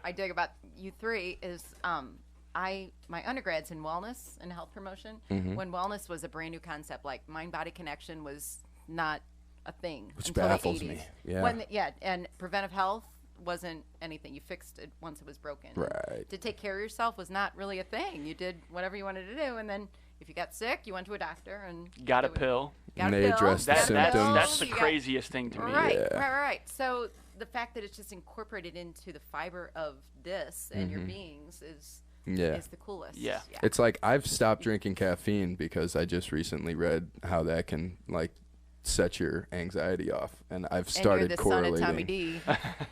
I dig about you 3 is my undergrad's in wellness and health promotion. Mm-hmm. When wellness was a brand new concept, like mind-body connection was not a thing Which until baffles the 80s. me. Yeah. And preventive health wasn't anything. You fixed it once it was broken. Right. To take care of yourself was not really a thing. You did whatever you wanted to do, and then if you got sick, you went to a doctor and Got a they would- pill. got And a they pill, addressed the got a That's pill, that's the you got- craziest thing to me. Right, Yeah. right. So the fact that it's just incorporated into the fiber of this and your beings is the coolest. Yeah. It's like I've stopped drinking caffeine because I just recently read how that can like set your anxiety off, and I've started and you're the correlating. son of Tommy D.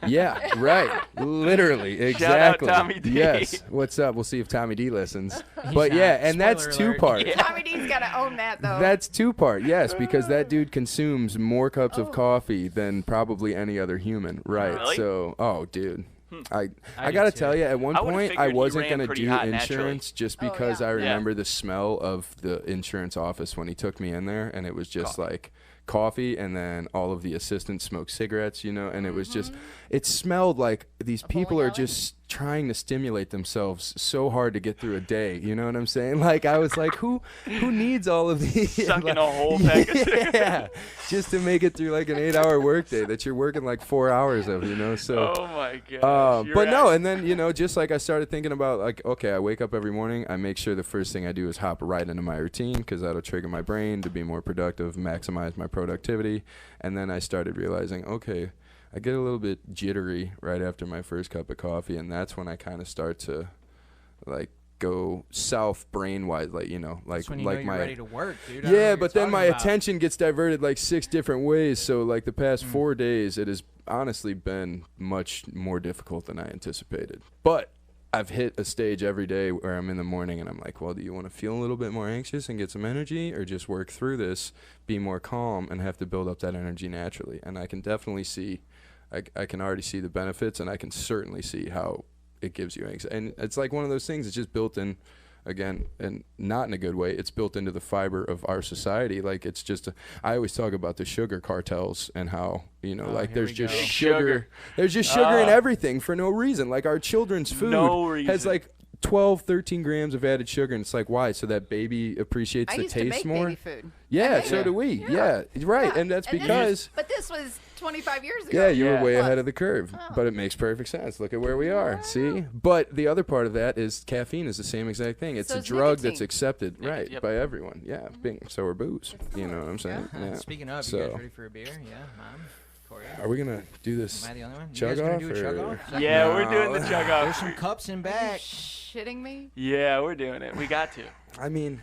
Yeah, right. Literally, Shout out exactly. Tommy D. Yes. What's up? We'll see if Tommy D listens. But yeah, and that's Spoiler alert. 2-part. Tommy D's got to own that though. That's 2-part, yes, because that dude consumes more cups of coffee than probably any other human, right? Really? So, dude, I I gotta do tell too. you, at one I would've point I figured he wasn't ran gonna pretty do hot naturally. insurance just Oh, because yeah. I Yeah. remember the smell of the insurance office when he took me in there, and it was just like coffee, and then all of the assistants smoked cigarettes, and it was just, it smelled like these people bowling are alley? just trying to stimulate themselves so hard to get through a day. You know what I'm saying? Like I was like, who needs all of these? Sucking a whole pack of cigarettes. Yeah, just to make it through like an 8-hour workday that you're working like 4 hours of. So. Oh my gosh. But no, and then just like I started thinking about like, okay, I wake up every morning, I make sure the first thing I do is hop right into my routine because that'll trigger my brain to be more productive, maximize my productivity, and then I started realizing, okay, I get a little bit jittery right after my first cup of coffee, and that's when I kind of start to like go south brain wise, like That's when you like know my you're ready to work, dude. I don't know yeah, what but you're then my talking about. attention gets diverted like 6 different ways. So like the past 4 days, it has honestly been much more difficult than I anticipated. But I've hit a stage every day where I'm in the morning and I'm like, well, do you want to feel a little bit more anxious and get some energy, or just work through this, be more calm, and have to build up that energy naturally? And I can definitely see, I can already see the benefits, and I can certainly see how it gives you anxiety. And it's like one of those things, it's just built in again, and not in a good way. It's built into the fiber of our society. Like it's just, I always talk about the sugar cartels and how, you know, like there's just sugar. There's just sugar in everything for no reason. Like our children's food has like 12, 13 grams of added sugar, and it's like, why? So that baby appreciates the taste more? Baby food. Yeah, so do we. Yeah, right. Yeah. And that's And because... But this was 25 years ago. Yeah, you were way ahead of the curve. But it makes perfect sense. Look at where we are. See? But the other part of that is caffeine is the same exact thing. It's So a is drug nicotine. that's accepted, right, by everyone. Yeah, so are booze. You know what I'm saying? Yeah. Speaking of, you guys ready for a beer? Yeah, Mom. Corey. Are we going to do this Am I the only one? chug you guys off? gonna do a chug off? Yeah, we're doing the chug off. There's some cups in back. Shitting me? Yeah, we're doing it. We got to. I mean...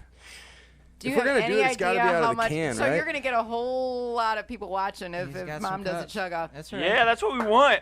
Do you if we're have gonna any do it, it's gotta idea be out how of the much? can, so right? you're gonna get a whole lot of people watching if He's got Mom some does a cups. chug off. That's right. Yeah, that's what we want.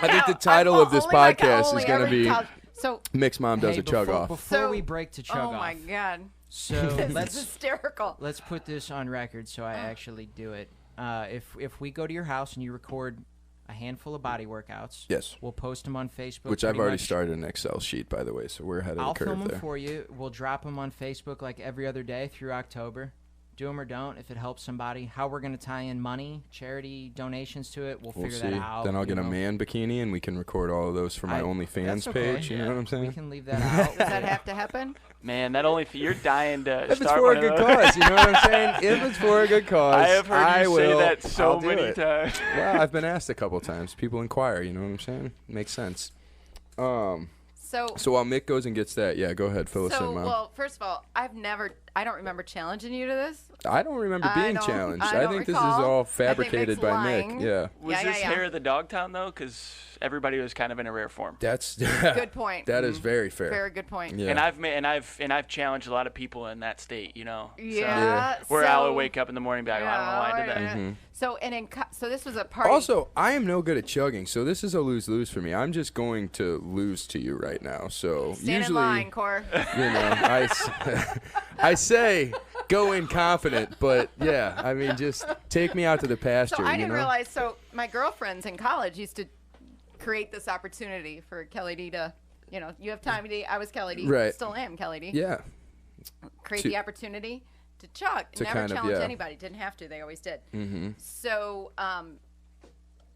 I think the title of this podcast is going to be So Mixed Mom Does Hey, a Chug before- Off. Before So- we break to chug oh off. my god, So this is let's hysterical. let's put this on record so I actually do it. If we go to your house and you record a handful of body workouts, Yes. we'll post them on Facebook. Which I've pretty already much. started an Excel sheet, by the way, so we're ahead of I'll the curve film them there. for you. We'll drop them on Facebook like every other day through October. Do them or don't. If it helps somebody, how we're going to tie in money, charity donations to it, we'll We'll figure see. that out. Then I'll you get a know. man bikini, and we can record all of those for my That's OnlyFans okay. page. You know what I'm We saying? can leave that out. Does that have to happen? Man, that only you're dying to If it's start for a one good of those. cause, you know what I'm saying? If it's for a good cause, I have heard you say will. that so I'll do many it. times. Well, I've been asked a couple times. People inquire. You know what I'm saying? Makes sense. So while Mick goes and gets that, yeah, go ahead, fill us in, Mom. Well, first of all, I don't remember challenging you to this. I don't remember being don't- challenged. I I don't think this recall. is all I think fabricated Mick's by lying. Mick. Yeah. Was Yeah, this yeah. hair of the Dogtown though? Because everybody was kind of in a rare form. That's Good point. That is very fair. Very good point. Yeah. And I've challenged a lot of people in that state. You know. Yeah. So, where so, I'll wake up in the morning and be like, I don't know why I did that. yeah. Mm-hmm. So so this was a party. Also, I am no good at chugging, so this is a lose-lose for me. I'm just going to lose to you right now. So stand usually, in line, Cor. you know, I say go in confident, but yeah, I mean, just take me out to the pasture. So I you didn't know? realize. So my girlfriends in college used to create this opportunity for Kelly D to, you know, you have time D. I was Kelly D. Right. Still am Kelly D. Yeah. Create To- the opportunity to chug. to Never kind of, challenge yeah. anybody. Didn't have to. They always did. Mm-hmm. So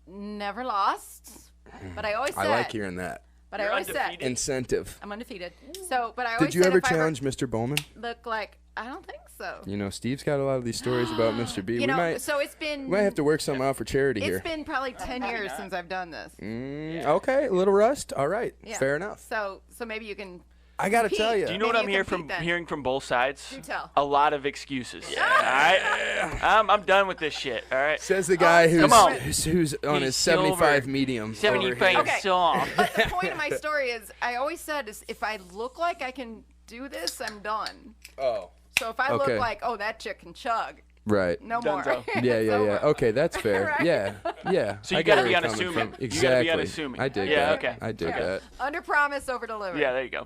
never lost. But I always said. I like hearing that. But I You're always said. undefeated. Incentive. I'm undefeated. So, but I always Did you said ever if I challenge Mr. Bowman? look like I don't think so. You know, Steve's got a lot of these stories about Mr. B. You we know, might so it's been. we might have to work something out for charity It's here. been probably 10 years since I've done this. Okay, a little rust. All right, Yeah. fair enough. So maybe you can. I gotta compete. tell you. Do you know what Maybe I'm you compete then. hearing from both sides? Do tell. A lot of excuses. All right? I'm done with this shit. All right. Says the guy Come on. who's on He's his 75 silver. medium. over 75 here. Okay. song. But the point of my story is, I always said, is if I look like I can do this, I'm done. Oh, So if I Okay. look like, oh, that chick can chug, right. no more. Dunzo. Yeah, It's yeah, over. yeah. Okay, that's fair. Right? Yeah, yeah. So you I get gotta where be you're coming unassuming. from. You gotta be Exactly. unassuming. I dig Yeah, that. okay. I dig Okay. that. Under promise, over deliver. Yeah, there you go.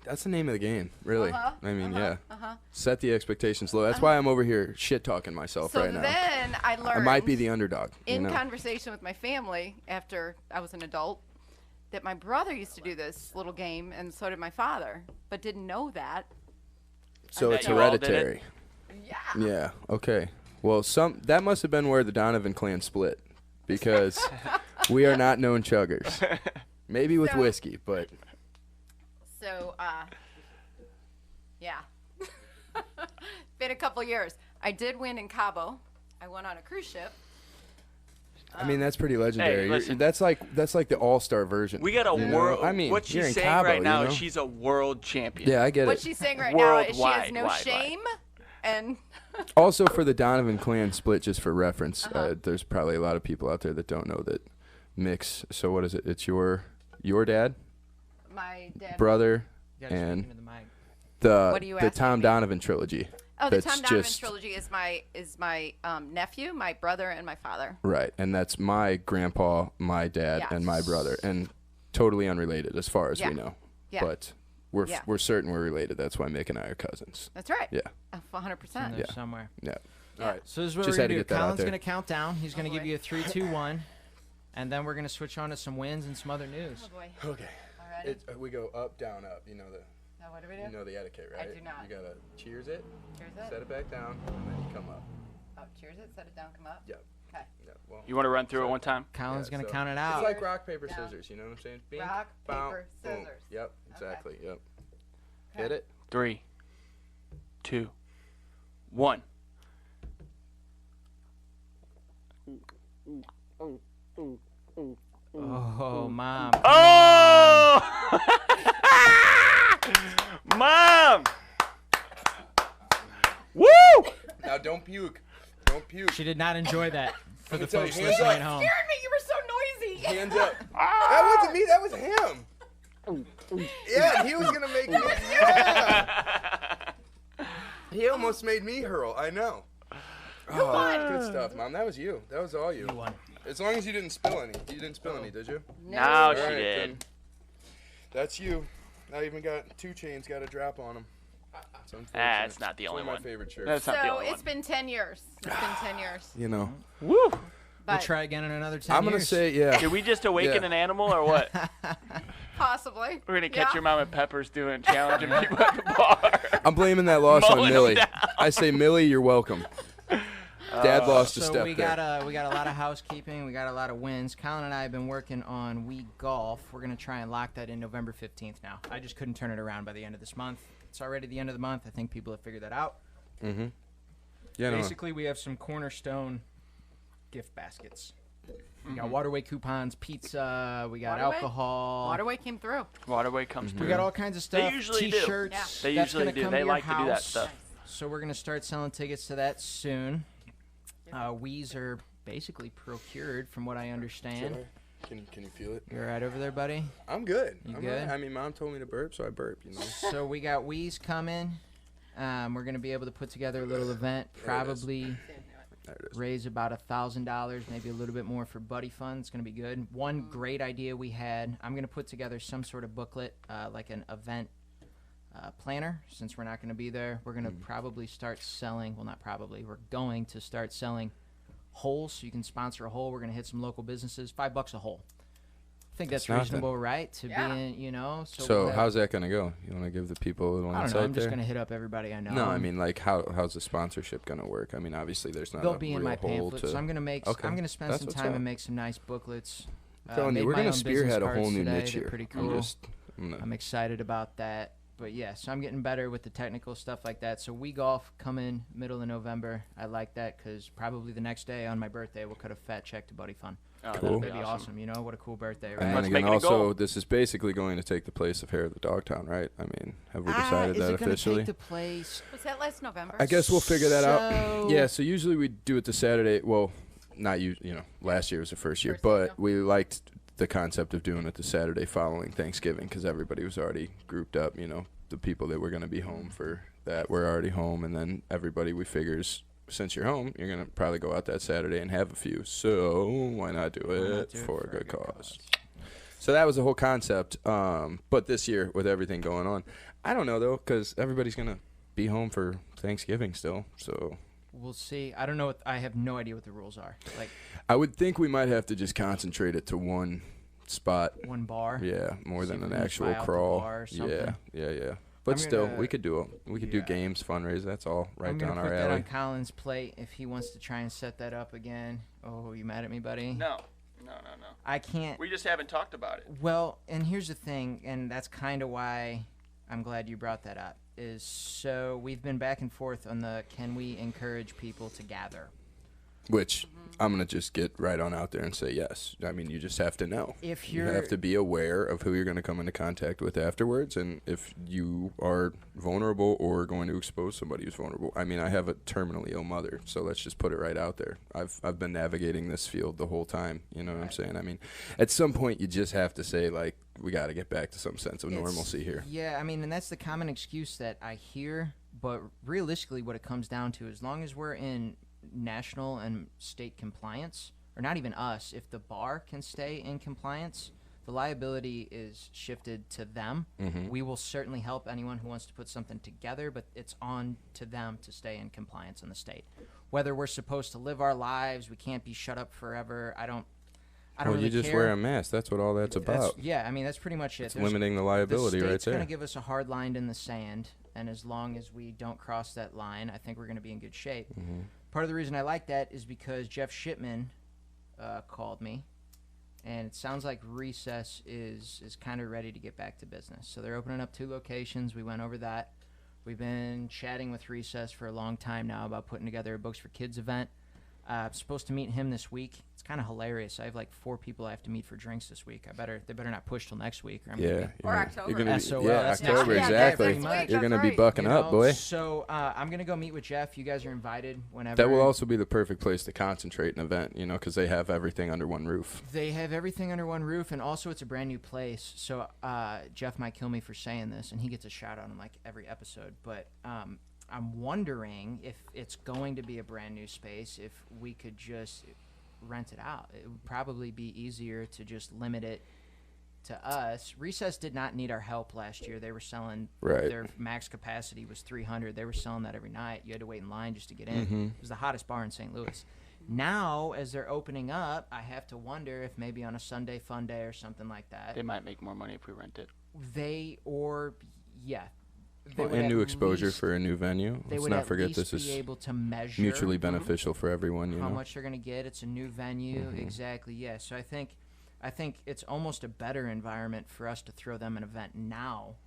That's the name of the game, really. I mean, yeah. Uh-huh. Set the expectations low. That's why I'm over here shit talking myself So right now. then I learned. I might be the underdog. in you know? conversation with my family after I was an adult that my brother used to do this little game, and so did my father, but didn't know that. So bet it's you all did it. hereditary. Yeah. Yeah. Okay. Well, that must have been where the Donovan clan split, because we are not known chuggers. Maybe with So- whiskey, but So, yeah. Been a couple years. I did win in Cabo. I went on a cruise ship. I mean that's pretty legendary. You're- listen. that's like the all-star version. We got a you know? world. I mean, what you're she's in saying Cabo, right now you know? is she's a world champion. Yeah, I get What it. she's saying right now is she has Worldwide, no wide. shame, and Also, for the Donovan clan split, just for reference, Uh-huh. there's probably a lot of people out there that don't know that Mix. So what is it? It's your dad, my dad. brother, You gotta speak and into the mic. What are you the asking Tom me? Donovan trilogy. Oh, the that's Tom Donovan just- trilogy is my nephew, my brother, and my father. Right, and that's my grandpa, my dad, Yes. and my brother, and totally unrelated as far as Yeah. we know. Yeah. But we're Yeah. we're certain we're related. That's why Mick and I are cousins. That's right. Yeah, 100%. There Yeah. somewhere. yeah. Yeah. All right. So this is what Just we're had to gonna do. get that out Colin's there. gonna count down. He's gonna Oh, give boy. you a 3, 2, 1, and then we're gonna switch on to some wins and some other news. Oh boy. Okay. All right. We go up, down, up. You know the. Now what do we do? You know the etiquette, right? I do not. You gotta cheers it, Cheers set it. it back down, and then you come up. Oh, cheers it. Set it down. Come up. Yep. Okay. Yeah. Well. You want to run through it one time? Colin's Yeah, gonna so count it It's out. like rock, paper, Down. scissors. You know what I'm saying? Bing, Rock, bow, paper, boom. scissors. Yep. Okay. Exactly. Yep. Okay. Hit it. 3, 2, 1. Oh, Mom. Oh! Mom! Woo! Now don't puke. Don't puke. She did not enjoy that for the me tell you, folks hands listening up. at home. Scared me. You were so noisy. Hands up. That wasn't me. That was him. Yeah, he was gonna make me. Yeah. He almost made me hurl. I know. Oh, good stuff, Mom. That was you. That was all you. You won. As long as you didn't spill any. You didn't spill any, did you? Now All she right, did. then. That's you. I even got 2 chains. Got a drop on them. That's not the It's only one of one. my favorite shirts. That's not the So only it's one. been 10 years. It's been 10 years. You know. Woo! We'll But try again in another 10 I'm gonna years. say yeah. Did we just awaken Yeah. an animal or what? possibly. We're gonna catch Yeah. your mom at Pepper's doing challenging people at the bar. I'm blaming that loss on Mowing 'em Millie. down. I say Millie, you're welcome. Dad lost a So step we there. got a lot of housekeeping. We got a lot of wins. Colin and I have been working on We Golf. We're gonna try and lock that in November 15th. Now, I just couldn't turn it around by the end of this month. It's already the end of the month. I think people have figured that out. Mm-hmm. Yeah, no. Basically, we have some Cornerstone gift baskets. We got Waterway coupons, pizza. We got Waterway? alcohol. Waterway came through. Waterway comes through. We got all kinds of stuff. usually do. T-shirts. Yeah. They That's usually gonna do. come They your like to do that house. stuff. So we're gonna start selling tickets to that soon. We's are basically procured, from what I understand. Can you feel it? You all right over there, buddy? I'm good. You I'm good? all right. I mean, Mom told me to burp, so I burp. You know. So we got We's coming. We're gonna be able to put together a little event. There it is. Probably There it is. raise about $1,000, maybe a little bit more for Buddy Fund. It's gonna be good. One great idea we had. I'm gonna put together some sort of booklet, like an event planner. Since we're not gonna be there, we're gonna probably start selling. Well, not probably. We're going to start selling holes. So you can sponsor a hole. We're gonna hit some local businesses. $5 a hole. I think that's That's nothing. reasonable, right? To Yeah. be in, you know. So we'll have- how's that gonna go? You want to give the people a little I don't insight know. I'm just there? gonna hit up everybody I know. No, I mean, like, how's the sponsorship gonna work? I mean, obviously, there's not they'll a be in real my hole pamphlet. to. So I'm gonna make. Okay. I'm gonna spend That's some what's time up. and make some nice booklets. I'm telling made you, we're my gonna own business spearhead a cards whole new today. niche They're here. pretty I'm cool. just. I'm excited about that. But yeah, so I'm getting better with the technical stuff like that. So We Golf coming middle of November. I like that because probably the next day on my birthday we'll cut a fat check to Buddy Fun. Oh, Cool. That'd be awesome. You know what a cool birthday, right? And then Let's again, make it a also, goal. this is basically going to take the place of Hair of the Dogtown, right? I mean, have we decided is that it gonna officially? take the place? Was that last November? I guess we'll figure that out. So- Yeah, so usually we do it the Saturday. Well, not last year was the first year, First year, but we liked the concept of doing it the Saturday following Thanksgiving because everybody was already grouped up. You know, the people that were going to be home for that were already home, and then everybody we figures since you're home, you're going to probably go out that Saturday and have a few. So why not do Why not it do it for a good cause? So that was the whole concept. But this year, with everything going on, I don't know though, because everybody's gonna be home for Thanksgiving still. So We'll see. I don't know. I have no idea what the rules are. Like I would think we might have to just concentrate it to one spot. one bar. Yeah, more See than if we an can actual buy out the crawl. bar or Yeah, something. yeah. But I'm still, gonna- we could do Yeah. games, fundraise. That's all right I'm down gonna our put that alley. on Colin's plate if he wants to try and set that up again. Oh, you mad at me, buddy? No. I can't. We just haven't talked about it. Well, and here's the thing, and that's kind of why I'm glad you brought that up. Is so we've been back and forth on the can we encourage people to gather? Which I'm gonna just get right on out there and say yes. I mean, you just have to know. If You you're have to be aware of who you're going to come into contact with afterwards, and if you are vulnerable or going to expose somebody who's vulnerable. I mean, I have a terminally ill mother, so let's just put it right out there. I've been navigating this field the whole time. You know what I'm saying? I mean, at some point, you just have to say, like, we got to get back to some sense of It's- normalcy here. Yeah, I mean, and that's the common excuse that I hear. But realistically, what it comes down to, as long as we're in national and state compliance, or not even us, if the bar can stay in compliance, the liability is shifted to them. Mhm. We will certainly help anyone who wants to put something together, but it's on to them to stay in compliance in the state. Whether we're supposed to live our lives, we can't be shut up forever. I don't Well, really you just care. wear a mask. That's what all that's about. Yeah, I mean, that's pretty much it. It's limiting the liability the right state's there. going to give us a hard line in the sand, and as long as we don't cross that line, I think we're going to be in good shape. Mm-hmm. Part of the reason I like that is because Jeff Shipman called me, and it sounds like Recess is kind of ready to get back to business. So they're opening up 2 locations. We went over that. We've been chatting with Recess for a long time now about putting together a Books for Kids event. I'm supposed to meet him this week. It's kind of hilarious. I have like 4 people I have to meet for drinks this week. They better not push till next week. Or I'm gonna be, Or October. You're gonna be, SOL, yeah, that's October, next week. exactly. Yeah, next week, You're that's gonna be right. bucking up, boy. So I'm gonna go meet with Jeff. You guys are invited whenever. That will also be the perfect place to concentrate an event, because they have everything under one roof. They have everything under one roof, and also it's a brand new place. So Jeff might kill me for saying this, and he gets a shout out in like every episode. But I'm wondering if it's going to be a brand new space, if we could just rent it out. It would probably be easier to just limit it to us. Recess did not need our help last year. They were selling Right. their max capacity was 300. They were selling that every night. You had to wait in line just to get in. Mhm. It was the hottest bar in St. Louis. Now, as they're opening up, I have to wonder if maybe on a Sunday fun day or something like that, They might make more money if we rent it. they And would new at exposure least- for a new venue. They Let's would not at forget least this be is able to measure mutually beneficial for everyone. how much they're going to get. It's a new venue, exactly. Yeah, so I think it's almost a better environment for us to throw them an event now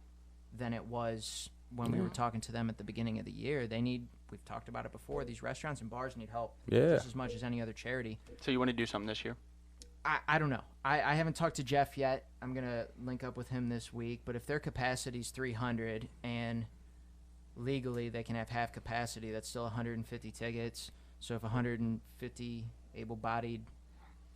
than it was when we were talking to them at the beginning of the year. We've talked about it before. These restaurants and bars need help Yeah. just as much as any other charity. So you want to do something this year? I don't know. I haven't talked to Jeff yet. I'm going to link up with him this week. But if their capacity's 300 and legally they can have half capacity, that's still 150 tickets. So if 150 able-bodied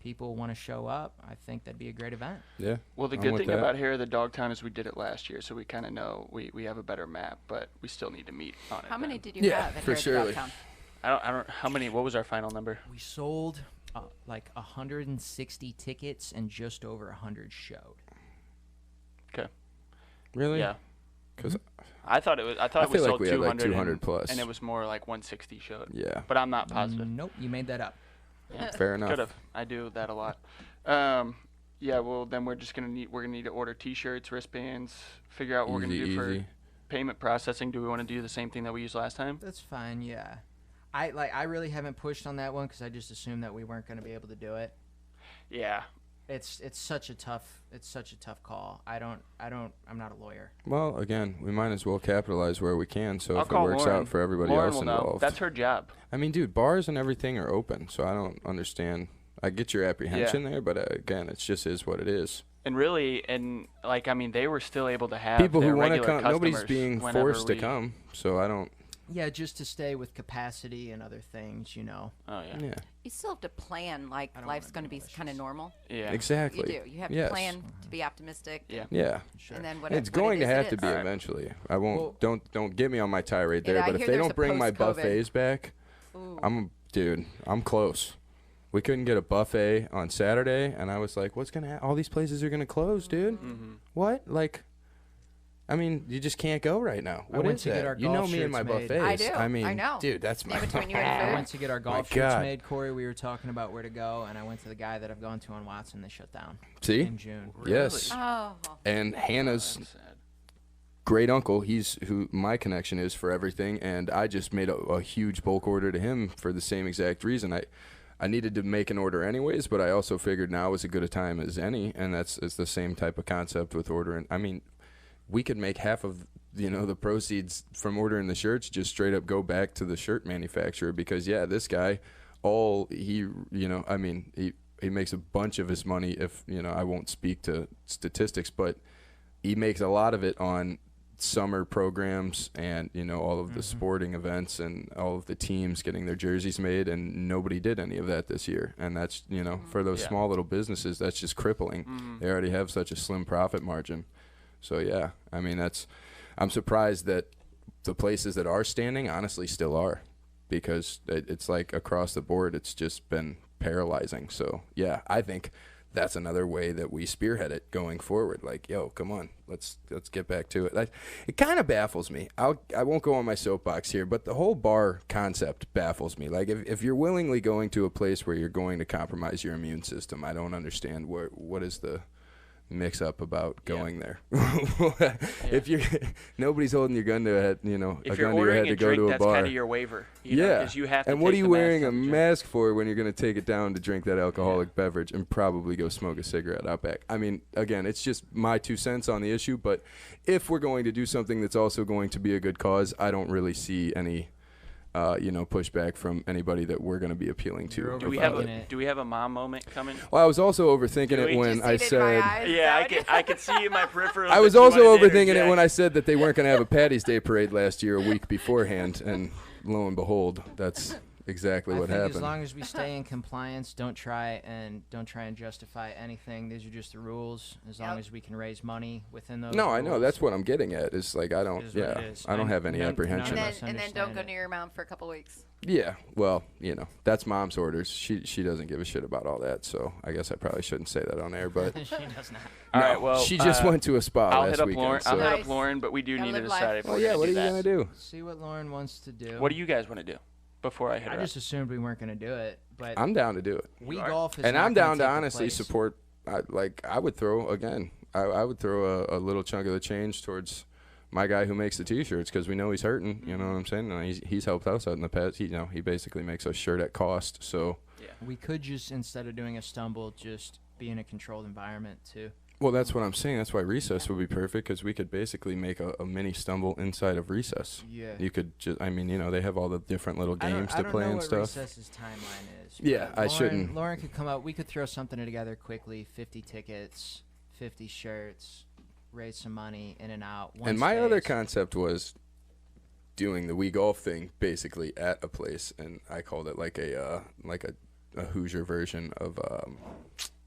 people want to show up, I think that'd be a great event. Yeah. Well, the I'm good with thing that. about here, the Dogtown, is we did it last year, so we kind of know we have a better map, but we still need to meet on it. How many then. did you Yeah, have at for here at the surely. Dogtown? I don't. How many? What was our final number? We sold like 160 tickets and just over 100 showed. Okay. Really? Yeah. Because I thought it was. I I thought we feel like sold we had 200, like 200 plus. and it was more like 160 showed. Yeah. But I'm not positive. Nope, you made that up. Fair enough. Could have. I do that a lot. Yeah. Well, then we're gonna need to order T-shirts, wristbands, figure out what we're gonna do for Easy. payment processing. Do we want to do the same thing that we used last time? That's fine, yeah. I really haven't pushed on that one because I just assumed that we weren't going to be able to do it. Yeah. It's such a tough call. I'm not a lawyer. Well, again, we might as well capitalize where we can. So I'll if it call works Lauren. out for everybody Lauren else will know. involved. That's her job. I mean, dude, bars and everything are open, so I don't understand. I get your apprehension there, but again, it just is what it is. And really, they were still able to have People their who want to regular come, nobody's customers being whenever forced to we- come, so I don't. Yeah, just to stay with capacity and other things, Oh yeah. Yeah, You still have to plan like I don't life's wanna going to be be kind of malicious. normal. Yeah. exactly. You do. You have Yes. to plan to be optimistic. Yeah. Yeah, sure. And then what it's what going it to is, have it to is. be All right. eventually. I won't. Well- don't get me on my tirade there. Yeah, I but if hear they there's don't a bring my post-COVID. buffets back, Ooh. I'm close. We couldn't get a buffet on Saturday, and I was like, "What's gonna? All these places are gonna close, dude. Mm-hmm. What? Like, I mean, you just can't go right now. I What went is to get that? our You know golf me and my shirts made. buffets. I do. I mean, I know. dude, that's my. Stand between you and I food. went to get our My golf shirts God. made, Corey. We were talking about where to go, and I went to the guy that I've gone to on Watson. They shut down See, in June. yes, Oh. and Hannah's That's sad. great uncle. He's who my connection is for everything, and I just made a huge bulk order to him for the same exact reason. I needed to make an order anyways, but I also figured now was as good a time as any, and it's the same type of concept with ordering. I mean, we could make half of the proceeds from ordering the shirts just straight up go back to the shirt manufacturer because this guy, he makes a bunch of his money if I won't speak to statistics, but he makes a lot of it on summer programs and all of the sporting events and all of the teams getting their jerseys made, and nobody did any of that this year, and that's for those Yeah. small little businesses, that's just crippling. They already have such a slim profit margin. So I mean, I'm surprised that the places that are standing honestly still are, because it's like across the board it's just been paralyzing. So I think that's another way that we spearhead it going forward. Like, yo, come on, let's get back to it. It kind of baffles me. I won't go on my soapbox here, but the whole bar concept baffles me. Like, if you're willingly going to a place where you're going to compromise your immune system, I don't understand what is the mix up about going there. If you're nobody's holding your gun to a head, If a you're gun to your head ordering to a go drink, to a that's bar. kind of your waiver. Because you have to and what are take you the wearing a on the drink. mask for when you're going to take it down to drink that alcoholic beverage and probably go smoke a cigarette out back? I mean, again, it's just my 2 cents on the issue, but if we're going to do something that's also going to be a good cause, I don't really see any pushback from anybody that we're going to be appealing to. Do we have a mom moment coming? Well, I was also overthinking it when Just I see it in my said. eyes. Yeah, I could see in my peripheral. I was also overthinking it when I said that they weren't going to have a Patty's Day parade last year a week beforehand, and lo and behold, that's exactly what I think happened. as long as we stay in compliance, don't try and justify anything. These are just the rules. As long as we can raise money within those. No, rules, I know that's what I'm getting at. Is like I don't. Is what Yeah, it is. I don't have any None- apprehension. none of us And then don't go understand near your mom for a couple weeks. Yeah, well, that's mom's orders. She doesn't give a shit about all that. So I guess I probably shouldn't say that on air. But she does not. All no, right, well, she just went to a spa I'll last hit up weekend. Lauren. so. I'll hit Nice. up Lauren, but we do Gotta need to live life. decide if Well, we're yeah. gonna What are do you that. gonna do? See what Lauren wants to do. What do you guys want to do before I hit her I up? just assumed we weren't going to do it, but I'm down to do it, we You are? golf is and not I'm gonna down to take the honestly place. support. I would throw again. I would throw a little chunk of the change towards my guy who makes the T-shirts because we know he's hurting. You know what I'm saying? And he's helped us out in the past. He basically makes us shirt at cost. So We could just, instead of doing a stumble, just be in a controlled environment too. well, that's what I'm saying. That's why recess would be perfect because we could basically make a mini stumble inside of recess. Yeah. You could just, they have all the different little games to play I don't know and what stuff. Recess's timeline is. Yeah, but I Lauren, shouldn't- Lauren could come up. We could throw something together quickly. 50 tickets, 50 shirts, raise some money, in and out. One And my other space. concept was doing the Wii Golf thing basically at a place, and I called it like a Hoosier version of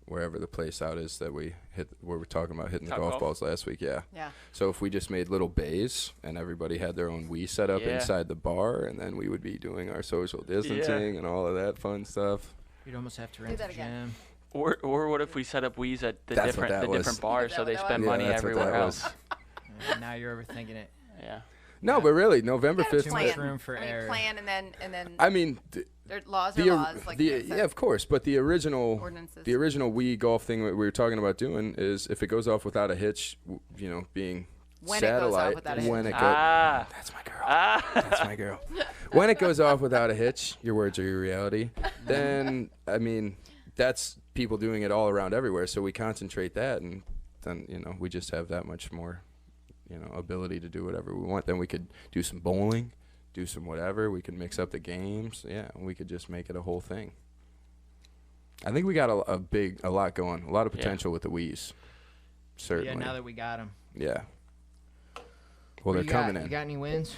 wherever the place out is that we hit, where we're talking about hitting the Top golf golf? balls last week. Yeah. Yeah. So if we just made little bays and everybody had their own Wii set up Yeah. inside the bar, and then we would be doing our social distancing and all of that fun stuff. You'd almost have to rent that a again. gym. Or what if we set up Wees at the That's what that was. different bars Is that so what they that spend was? money that's what everywhere that else? was. Now you're overthinking it. Yeah. No, but really, November You gotta 5th. much plan. room for I mean, error. plan and then I mean, their laws are the, laws. Like you said, yeah, of course, but the original ordinances. The original Wii golf thing that we were talking about doing is if it goes off without a hitch, being When it goes off satellite. without a hitch. When it goes, Ah. that's my girl. Ah. That's my girl. When it goes off without a hitch, your words are your reality. Then that's people doing it all around everywhere. So we concentrate that, and then we just have that much more, ability to do whatever we want. Then we could do some bowling, do some whatever. We could mix up the games. Yeah, we could just make it a whole thing. I think we got a lot going, a lot of potential with the Wii's. Certainly. Yeah, now that we got them. Yeah. Well, they're coming You in. got any wins?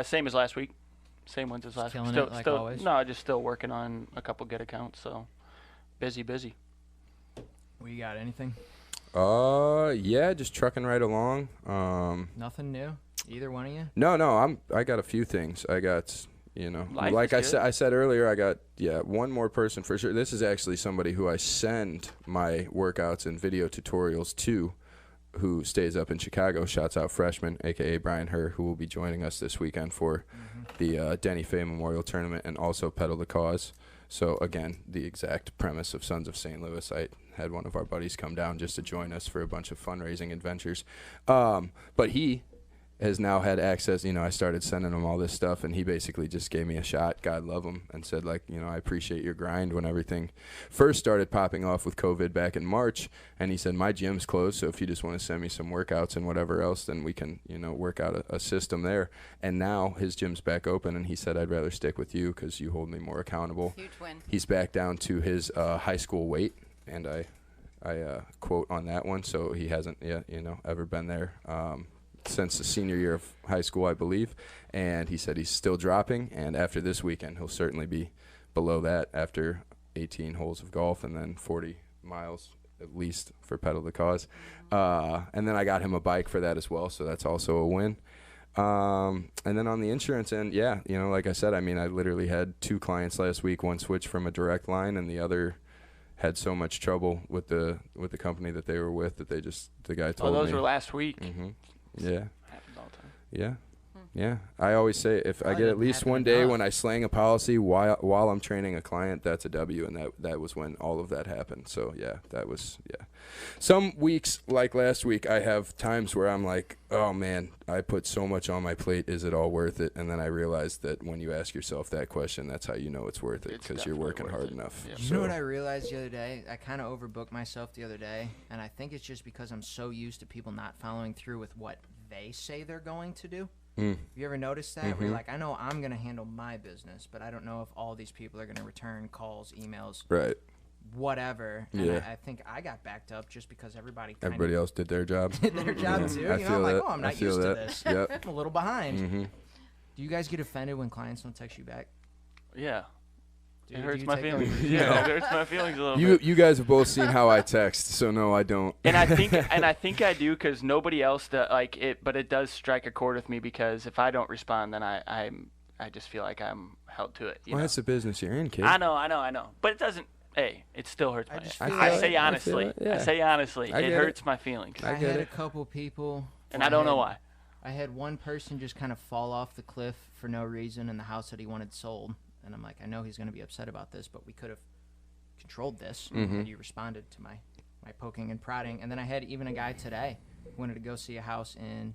Same as last week. Same ones as last week. killing it like always? No, just still working on a couple good accounts. So busy. We got anything? Yeah, just trucking right along. Nothing new? Either one of you? No, I got a few things. I got, Life like is good. I said earlier, I got one more person for sure. This is actually somebody who I send my workouts and video tutorials to, who stays up in Chicago. Shouts out freshman, aka Brian Herr, who will be joining us this weekend for the Denny Fay Memorial Tournament and also Pedal the Cause. So again, the exact premise of Sons of St. Louis. I had one of our buddies come down just to join us for a bunch of fundraising adventures. But he has now had access. I started sending him all this stuff, and he basically just gave me a shot, God love him, and said, I appreciate your grind when everything first started popping off with COVID back in March. And he said, my gym's closed, so if you just want to send me some workouts and whatever else, then we can, work out a system there. And now his gym's back open, and he said, I'd rather stick with you because you hold me more accountable. Huge win. He's back down to his high school weight, and I quote on that one, so he hasn't yet, ever been there since the senior year of high school, I believe. And he said he's still dropping, and after this weekend, he'll certainly be below that after 18 holes of golf and then 40 miles at least for Pedal the Cause. And then I got him a bike for that as well, so that's also a win. And then on the insurance end, like I said, I literally had 2 clients last week. One switched from a direct line, and the other had so much trouble with the company that they were with that the guy told me. Oh, those were last week. Yeah. Happens all the time. Yeah. Yeah, I always say if I get at least one day when I slang a policy while I'm training a client, that's a W, and that was when all of that happened. So yeah, that was Some weeks like last week, I have times where I'm like, oh man, I put so much on my plate. Is it all worth it? And then I realized that when you ask yourself that question, that's how you know it's worth it, because you're working hard enough. Yeah. You know what I realized the other day? I kind of overbooked myself the other day, and I think it's just because I'm so used to people not following through with what they say they're going to do. Have you ever noticed that? Where you're like, I know I'm going to handle my business, but I don't know if all these people are going to return calls, emails, whatever. And I think I got backed up just because everybody else did their job. did their job too. I You know, feel I'm like, that. oh, I'm I not feel used to that. this. Yep. I'm a little behind. Do you guys get offended when clients don't text you back? Yeah. Do It you hurts take my it feelings. over- Yeah, it hurts my feelings a little bit. You guys have both seen how I text, so no, I don't. And I think I do, because nobody else does, like it. But it does strike a chord with me, because if I don't respond, then I just feel like I'm held to it. You know? That's the business you're in, kid. I know. But it doesn't. Hey, it still hurts my. just I feel say it. honestly. I I say honestly. I It get hurts my feelings. I I get had a it. couple people, And I don't know why. I had one person just kind of fall off the cliff for no reason in the house that he wanted sold, and I'm like, I know he's going to be upset about this, but we could have controlled this. And you responded to my poking and prodding. And then I had even a guy today who wanted to go see a house in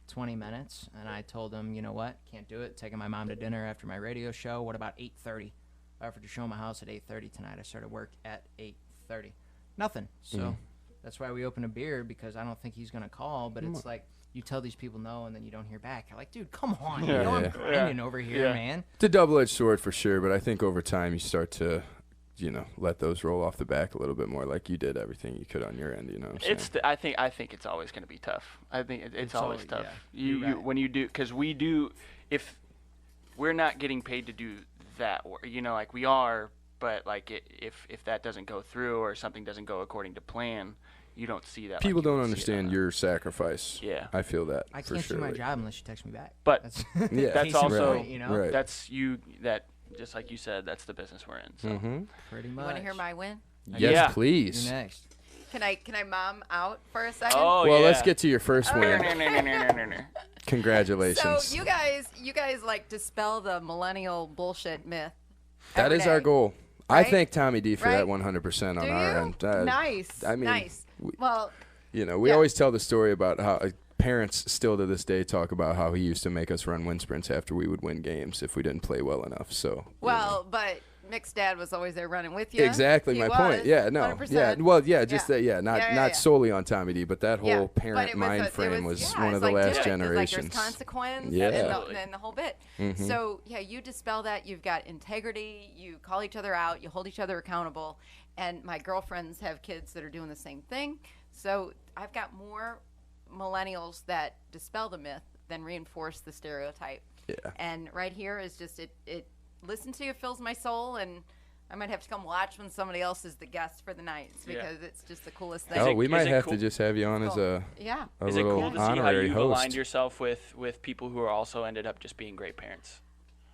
20 minutes, and I told him, you know what, can't do it. Taking my mom to dinner after my radio show. What about 8:30? I offered to show him a house at 8:30 tonight. I started work at 8:30. Nothing. So that's why we opened a beer, because I don't think he's going to call, but it's like you tell these people no and then you don't hear back. You're like, dude, come on. You know I'm grinding over here, man. It's a double-edged sword for sure, but I think over time you start to, let those roll off the back a little bit more, like you did everything you could on your end. You know what I'm saying? I think it's always going to be tough. I think it's always tough. Yeah, You when you do, because we do, if we're not getting paid to do that, like we are, but like if that doesn't go through or something doesn't go according to plan, you don't see that. People like you don't would see it understand on your sacrifice. Yeah. I feel that. I for can't sure. do my job unless you text me back. But that's, Yeah. That's case in also- point, you know? Right. that's that just like you said, that's the business we're in. So. Pretty You much. want to hear my win? Yes, Yeah. please. You next. Can I mom out for a second? Oh Well, yeah. let's get to your first win. No. Congratulations. So you guys like dispel the millennial bullshit myth. That every is our day. goal. Right? I thank Tommy D for that Right? 100% on Do our you? end. Nice. I mean, nice. Well, we Yeah. always tell the story about how parents still to this day talk about how he used to make us run wind sprints after we would win games if we didn't play well enough. So but Mick's dad was always there running with you. exactly He my was, point. Yeah, no, 100%. yeah, well, yeah, just Yeah. that, yeah, not Yeah. not solely on Tommy D, but that whole Yeah, but parent it was mind it frame was yeah, one it's of the like, last dude, it's generations. Like there's consequence, Yeah. and the whole bit. So yeah, you dispel that. You've got integrity. You call each other out. You hold each other accountable. And my girlfriends have kids that are doing the same thing. So I've got more millennials that dispel the myth than reinforce the stereotype. Yeah. And right here is just it. Listen to you fills my soul, and I might have to come watch when somebody else is the guest for the nights, because it's just the coolest thing. Oh, we might is it have cool? to just have you on as a Yeah. Is it little cool to see how honorary you've host. aligned yourself with people who are also ended up just being great parents?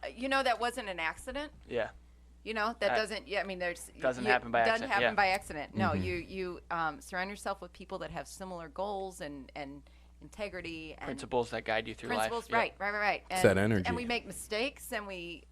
That wasn't an accident. Yeah. That doesn't. Yeah, I mean, there's Doesn't happen by doesn't accident, happen yeah. by accident. No, you surround yourself with people that have similar goals and integrity and Principles that guide you through principles. life. Right. And, that energy. And we make mistakes, and we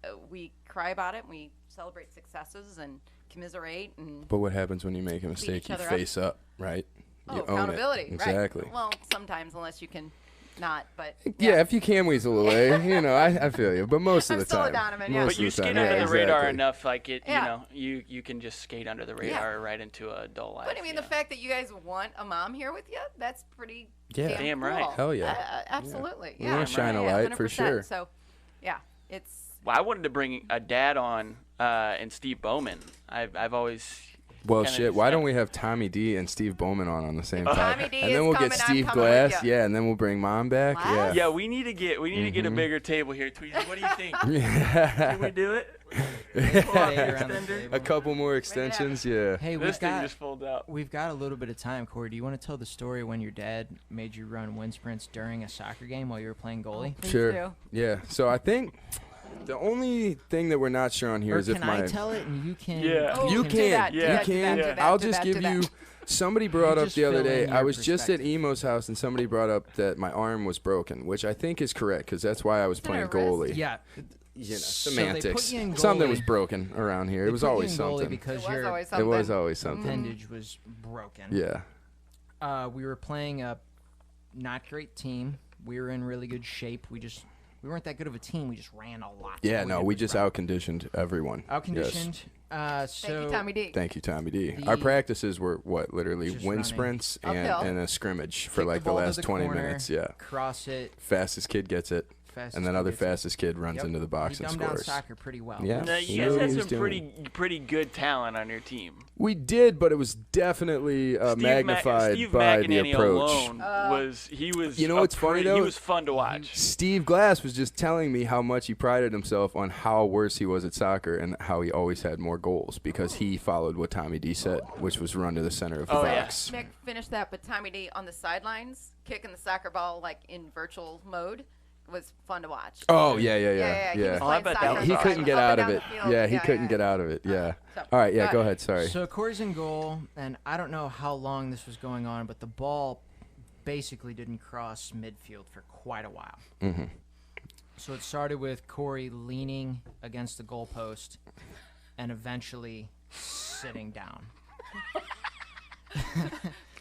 cry about it. And we celebrate successes and commiserate and But what happens when you make a mistake? each You other up. face up, right? You own it. accountability. Exactly. Right. Well, sometimes unless you can not, but Yeah, if you can weasel away, I feel you. But most of I'm the still a time, Donovan, yeah. most But you of the skate time, under yeah, the radar exactly. enough, like Yeah. you can just skate under the radar right into a dull life. But I mean, the fact that you guys want a mom here with you, that's pretty Yeah. Damn cool. right. Hell yeah. Absolutely. We Yeah. wanna shine a light for 100%. sure. So, yeah, it's Well, I wanted to bring a dad on and Steve Bowman. I've always Well, kinda shit. just Why had- don't we have Tommy D and Steve Bowman on the same time? Tommy D and is then we'll coming, get I'm Steve coming with Glass, ya. yeah, and then we'll bring Mom back. What? Yeah, we need to get a bigger table here, Tweezy. What do you think? Yeah. Can we do it? Stay around the table. A couple more extensions, yeah. Hey, This thing just folds out. we've got a little bit of time, Corey. Do you want to tell the story when your dad made you run wind sprints during a soccer game while you were playing goalie? please Sure. do. Yeah. So I think The only thing that we're not sure on here Or is if can my I tell it and you can? Yeah. Oh, you do can that, do you that, do can that, do that, I'll do just that, give do you. that. Somebody brought You up just the other fill in day. I your was just at perspective. Emo's house and somebody brought up that my arm was broken, which I think is correct because that's why I was Isn't it playing a wrist? goalie. Yeah. You know, So they put semantics. you in Something goalie. was broken around here. They It was put you always in goalie something. because It was your always It something. was always something. appendage was broken. Yeah. We were playing a not great team. We were in really good shape. We weren't that good of a team. We just ran a lot. Yeah, All no, did we was just run. out-conditioned everyone. Outconditioned. Yes. So Thank you, Tommy D. Thank you, Tommy D. Our The- practices were, what, literally Just wind running. sprints Uphill. and a scrimmage for kick like the the ball to last the 20 corner, minutes. Yeah. Cross it. Fastest kid gets it, Fastest and then kid other gets it. fastest kid runs Yep. into the box He and dumbed down scores. soccer pretty well. Yeah. Now, He you guys knew what had he was some doing. pretty good talent on your team. We did, but it was definitely magnified Steve by the McEnany approach. alone was You know what's funny, though? He was fun to watch. Steve Glass was just telling me how much he prided himself on how worse he was at soccer and how he always had more goals because he followed what Tommy D said, which was run to the center of the Oh, yeah. box. Mick finished that, but Tommy D on the sidelines kicking the soccer ball like in virtual mode was fun to watch. Oh, yeah. He was Oh, I playing bet that soccer was on He the awesome. couldn't get sideline, out up of and it. down the field. Yeah, he couldn't get out of it. Yeah. So, All right, yeah, go go ahead. ahead. Sorry. So Corey's in goal, and I don't know how long this was going on, but the ball basically didn't cross midfield for quite a while. Mm-hmm. So it started with Corey leaning against the goalpost and eventually sitting down.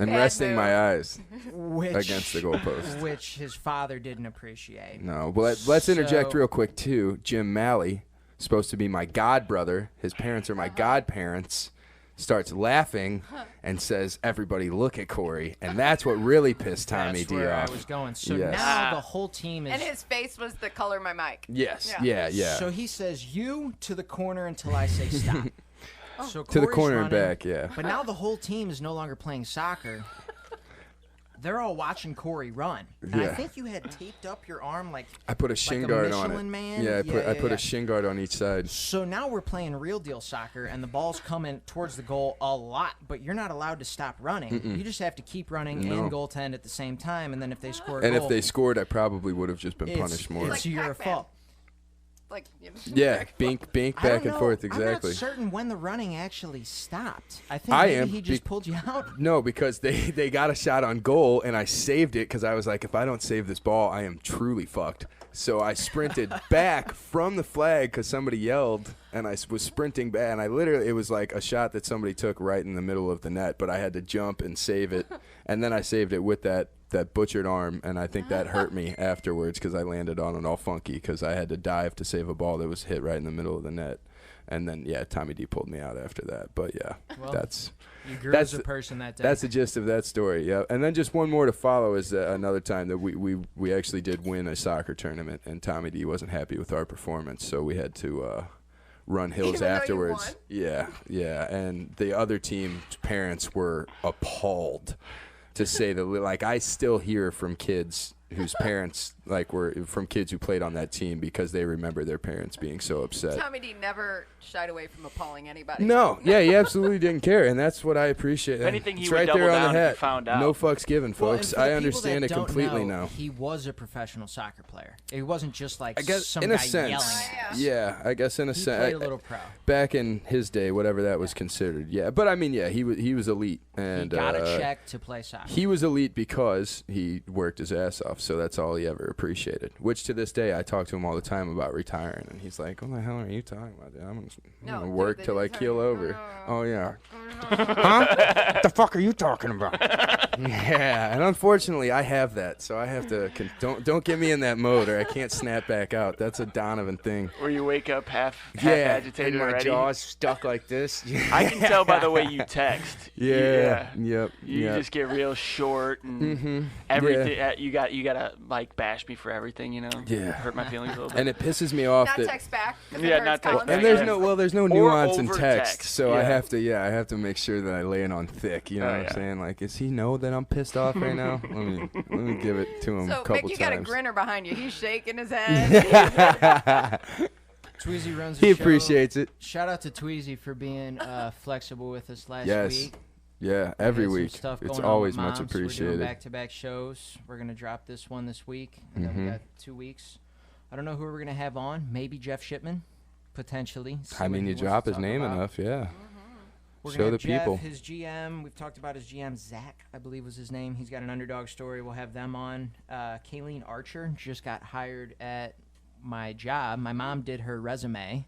And Bad resting move. my eyes Which, against the goalpost. Which his father didn't appreciate. No, well, let's interject So- real quick, too. Jim Malley, supposed to be my god brother, his parents are my godparents, starts laughing and says, "Everybody look at Corey." And that's what really pissed Tommy That's D where off. I was going. So Yes. now the whole team is... And his face was the color of my mic. Yes, Yeah. yeah. So he says, "You to the corner until I say stop." So To the Corey's corner and running, back, yeah. But now the whole team is no longer playing soccer. They're all watching Corey run. And I Yeah. think you had taped up your arm like... I put a shin a guard on it. Michelin Man? Yeah, I put yeah. a shin guard on each side. So now we're playing real deal soccer, and the ball's coming towards the goal a lot, but you're not allowed to stop running. You just have to keep running No. and goaltend at the same time, and then if they score a And goal, if they scored, I probably would have just been it's, punished more. it's Like your Pac-Man. fault. Like, you know, Yeah, bink, I back don't and know. forth, I'm exactly. not certain when the running actually stopped. I think I maybe am, he just pulled you out. No, because they got a shot on goal, and I saved it because I was like, if I don't save this ball, I am truly fucked. So I sprinted back from the flag because somebody yelled, and I was sprinting back, and it was like a shot that somebody took right in the middle of the net, but I had to jump and save it, and then I saved it with that butchered arm, and I think that hurt me afterwards because I landed on it all funky because I had to dive to save a ball that was hit right in the middle of the net. And then, yeah, Tommy D pulled me out after that. But, yeah, Well, that's You grew That's as a person that day. that's the gist of that story. Yeah, and then just one more to follow is another time that we actually did win a soccer tournament, and Tommy D wasn't happy with our performance, so we had to run hills Even though you afterwards. won? Yeah, and the other team's parents were appalled, to say the like. I still hear from kids whose parents were from kids who played on that team because they remember their parents being so upset. Tommy D never shied away from appalling anybody. No, yeah, he absolutely didn't care, and that's what I appreciate. If anything, he it's would right double there on down the if he hat. found out. No fucks given, Well, and folks. for the I people understand that it don't completely know, now. He was a professional soccer player. It wasn't just like I guess some in guy a sense, yelling at us. yeah. I guess in a He sense, played a little pro. back in his day, whatever that was considered. Yeah, but I mean, yeah, he was elite, and He got a check to play soccer. he was elite because he worked his ass off. So that's all he ever appreciated. Which to this day, I talk to him all the time about retiring, and he's like, "What the hell are you talking about? Dude? I'm No, gonna dude, work they till I didn't keel tell you. over." Oh yeah. Huh? What the fuck are you talking about? Yeah, and unfortunately, I have that, so I have to don't get me in that mode, or I can't snap back out. That's a Donovan thing. Where you wake up half Yeah, agitated and my already. jaw's stuck like this. I can tell by the way you text. Yeah. Yep. You yep. just get real short and Mm-hmm. everything. You gotta like bash me for everything, you know. Yeah. Hurt my feelings a little bit. And it pisses me off Not that. text back. 'Cause Yeah, it not hurts text Colin. back. And there's Yeah. there's no Or nuance in over text, text, so I yeah. have to make sure that I lay it on thick. You know Oh, what I'm yeah. saying? Like, does he know that I'm pissed off right now? let me give it to him So, a couple Mick, you got a times. grinner behind you. He's shaking his head. Tweezy runs the He show. appreciates it. Shout out to Tweezy for being flexible with us last Yes. week. Yeah, We every had some week. stuff It's going on always with much Moms. We're appreciated. doing back-to-back shows. We're gonna drop this one this week, and then we Mhm. got 2 weeks. I don't know who we're gonna have on. Maybe Jeff Shipman, potentially. See I what mean, he you wants drop to his talk name about. enough, yeah. We're Show gonna the have Jeff, people. his GM. We've talked about his GM, Zach, I believe was his name. He's got an underdog story. We'll have them on. Kayleen Archer just got hired at my job. My mom did her resume.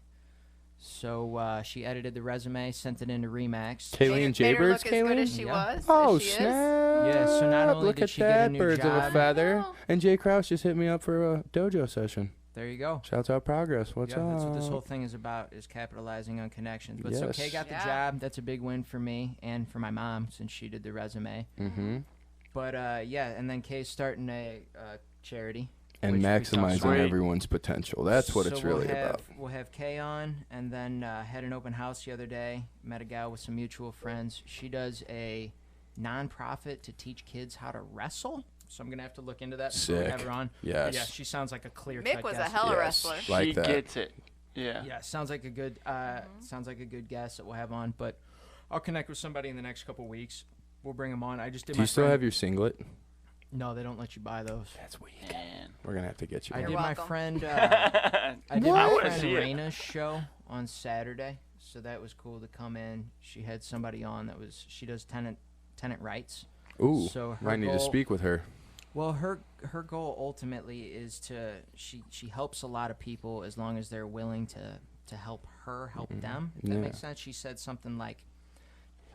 So she edited the resume, sent it into Remax. Kayleen Made her Jaybirds, look as good as Kayleen? she Yeah. was. Oh, as she is. snap. Yeah, so not only Look did at she get a that, new birds of job- a feather. Oh. And Jay Krause just hit me up for a dojo session. There you go. Shouts out Progress. What's Yeah, up? that's what this whole thing is about, is capitalizing on connections. But so Yes. Kay got the Yeah. job. That's a big win for me and for my mom since she did the resume. Mm-hmm. But yeah, and then Kay's starting a charity. And which we talked maximizing about. everyone's potential. That's what So it's really we'll have, about. We'll have Kay on, and then had an open house the other day. Met a gal with some mutual friends. She does a nonprofit to teach kids how to wrestle. So I'm gonna have to look into that before we have Sick. her on. Yes. But yeah, she sounds like a clear Mick cut was a guest. hella Yes. wrestler. Like she that. gets it. Yeah. Yeah, sounds like a good sounds like a good guest that we'll have on. But I'll connect with somebody in the next couple weeks. We'll bring them on. I just did. Do my you still friend- have your singlet? No, they don't let you buy those. That's weak. Man. We're going to have to get you I one. did You're my welcome. friend. I I did I my wanna friend see it. Raina's show on Saturday, so that was cool to come in. She had somebody on that was she does tenant rights. Ooh, So her might need to goal- speak with her. Well, her goal ultimately is to she helps a lot of people as long as they're willing to help her help them. If that Yeah. makes sense. She said something like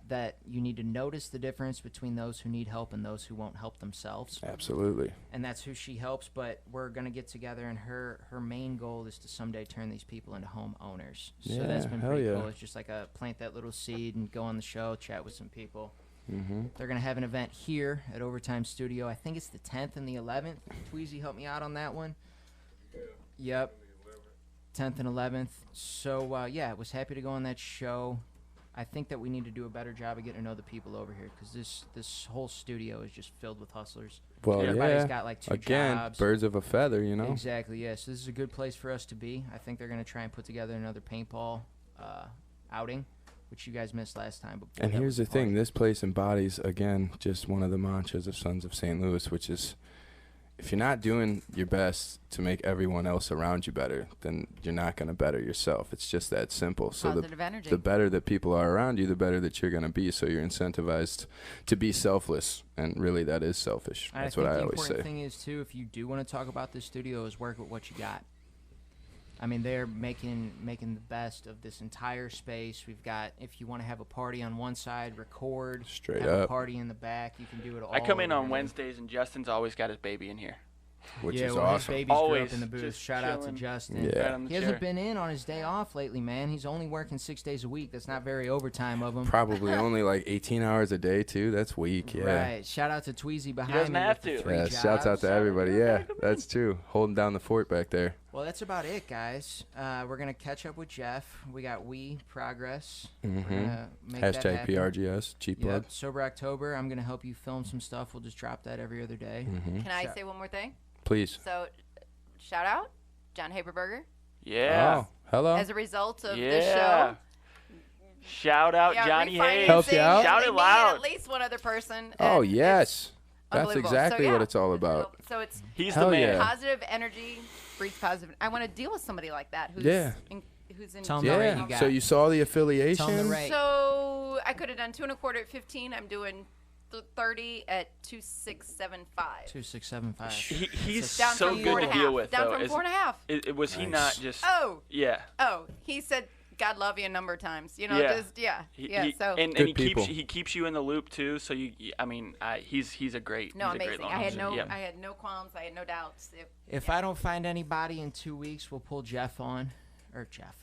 that you need to notice the difference between those who need help and those who won't help themselves. Absolutely. And that's who she helps. But we're gonna get together, and her main goal is to someday turn these people into homeowners. So that's Yeah, been hell pretty yeah. cool. It's just like a plant that little seed and go on the show, chat with some people. Mm-hmm. They're gonna have an event here at Overtime Studio. I think it's the 10th and the 11th. Tweezy, help me out on that one. Yep. 10th and 11th. So yeah, was happy to go on that show. I think that we need to do a better job of getting to know the people over here because this whole studio is just filled with hustlers. Well, Everybody's yeah. got like two Again, jobs. birds of a feather, you know? Exactly, yeah. So this is a good place for us to be. I think they're going to try and put together another paintball outing, which you guys missed last time. But boy, And that here's was a the thing. party. This place embodies, again, just one of the mantras of Sons of St. Louis, which is if you're not doing your best to make everyone else around you better, then you're not going to better yourself. It's just that simple. So Positive energy. the better that people are around you, the better that you're going to be. So you're incentivized to be selfless. And really, that is selfish. And That's I think what I the always important say. thing is, too, if you do want to talk about this studio, is work with what you got. I mean, they're making the best of this entire space. We've got, if you want to have a party on one side, record. Straight have a up. party in the back. You can do it all. I come in over on here. Wednesdays and Justin's always got his baby in here. Which yeah, is well, awesome. His babies grew up Always in the booth. just Shout out to chilling. Justin. Yeah. Right on the He chair. hasn't been in on his day off lately, man. He's only working 6 days a week. That's not very overtime of him. Probably only like 18 hours a day, too. That's weak. Yeah. Right. Shout out to Tweezy behind doesn't me have with the to. 3 Yeah, jobs. shouts out to everybody. Yeah, that's true. Holding down the fort back there. Well, that's about it, guys. We're gonna catch up with Jeff. We got progress. We're Mm-hmm. gonna make that Hashtag happen. PRGS. Cheap plug. Yep. Sober October. I'm gonna help you film some stuff. We'll just drop that every other day. Mm-hmm. Can I Shout- say one more thing? Please. So, shout out, John Haberberger. Yeah. Oh, hello. As a result of yeah. this show, Shout out yeah, Johnny Hayes. Helps you refinancing, out? Shout they it needed loud. At least one other person. Oh, and yes. That's unbelievable. exactly So, what yeah, it's all about. So it's He's Hell the man. yeah. positive energy breeds positive. I want to deal with somebody like that who's Yeah. who's in. Tell 'em the rate you Yeah. got. So you saw the Tell 'em the affiliation? rate. So I could have done 2 1/4 at 15. I'm doing 30 at 2.675. 2675. He's Down so from good 4 to and a deal half. with, Down though. from Is- 4.5. was he Nice. not just? Oh, Yeah. he said God love you a number of times. You know, Yeah. just yeah. He, So and Good he people. keeps you in the loop too. So I mean, he's a great. no, he's a great amazing. loan I had officer. no Yeah. I had no qualms. I had no doubts. If I don't find anybody in 2 weeks, we'll pull Jeff on, or Jeff.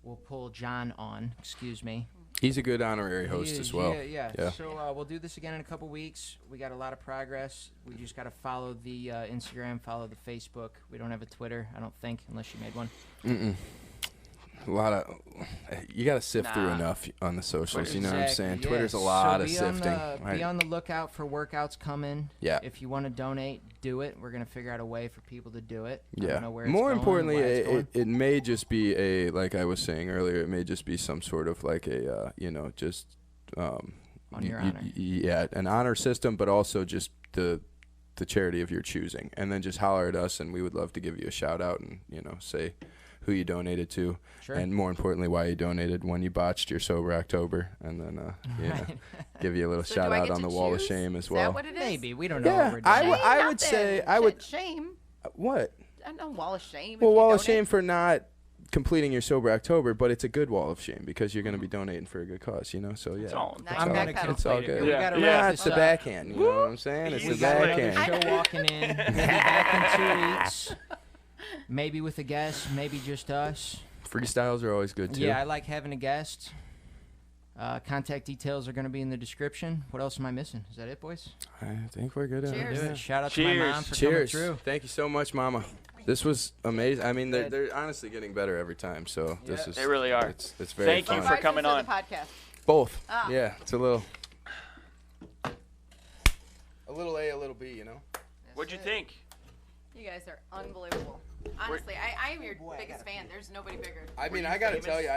We'll pull John on. Excuse me. He's a good honorary He host is, as well. Yeah. Yeah. So we'll do this again in a couple weeks. We got a lot of progress. We just got to follow the Instagram, follow the Facebook. We don't have a Twitter, I don't think, unless you made one. Mm-mm. A lot of you got to sift through Nah. enough on the socials. You know what I'm saying? Exactly, Twitter's a yes. lot So of be sifting. On be on the lookout for workouts coming. Yeah. If you want to donate, do it. We're gonna figure out a way for people to do it. I Yeah. don't know where it's More going, importantly, why it's going. it may just be like I was saying earlier, it may just be some sort of like just On your honor. yeah, an honor system, but also just the the charity of your choosing, and then just holler at us, and we would love to give you a shout out and say who you donated to, Sure. and more importantly why you donated when you botched your sober October, and then Right. give you a little So shout do I out get on to the wall of choose? shame as Is well. that what it is? Maybe we don't know Yeah, what we're doing. Shame, would say nothing. I would Shame. what I know wall of shame. well if you wall of donate. shame for not completing your sober October, but it's a good wall of shame because you're going to be donating for a good cause, so yeah. It's all. Now I'm you gonna backpedal. It's all complete it. good. We Yeah. gotta Yeah. wrap Nah, this it's the up. backhand. You know what I'm saying? It's We the got another backhand. show walking in. We'll be back in 2 weeks. Maybe with a guest, maybe just us. Freestyles are always good too. Yeah, I like having a guest. Contact details are going to be in the description. What else am I missing? Is that it, boys? I think we're good. Cheers. Do it. Shout out to my Cheers. mom for Cheers. coming through. Thank you so much, Mama. This was amazing. I mean, they're, Good. they're honestly getting better every time. So this Yeah. is. They really are. It's very Thank you fun. for coming Advisors on. of the podcast. Both. Ah. Yeah, it's a little A, a little B. What'd you think? You guys are unbelievable. Honestly, I am your biggest fan. There's nobody bigger. I mean, I gotta tell you,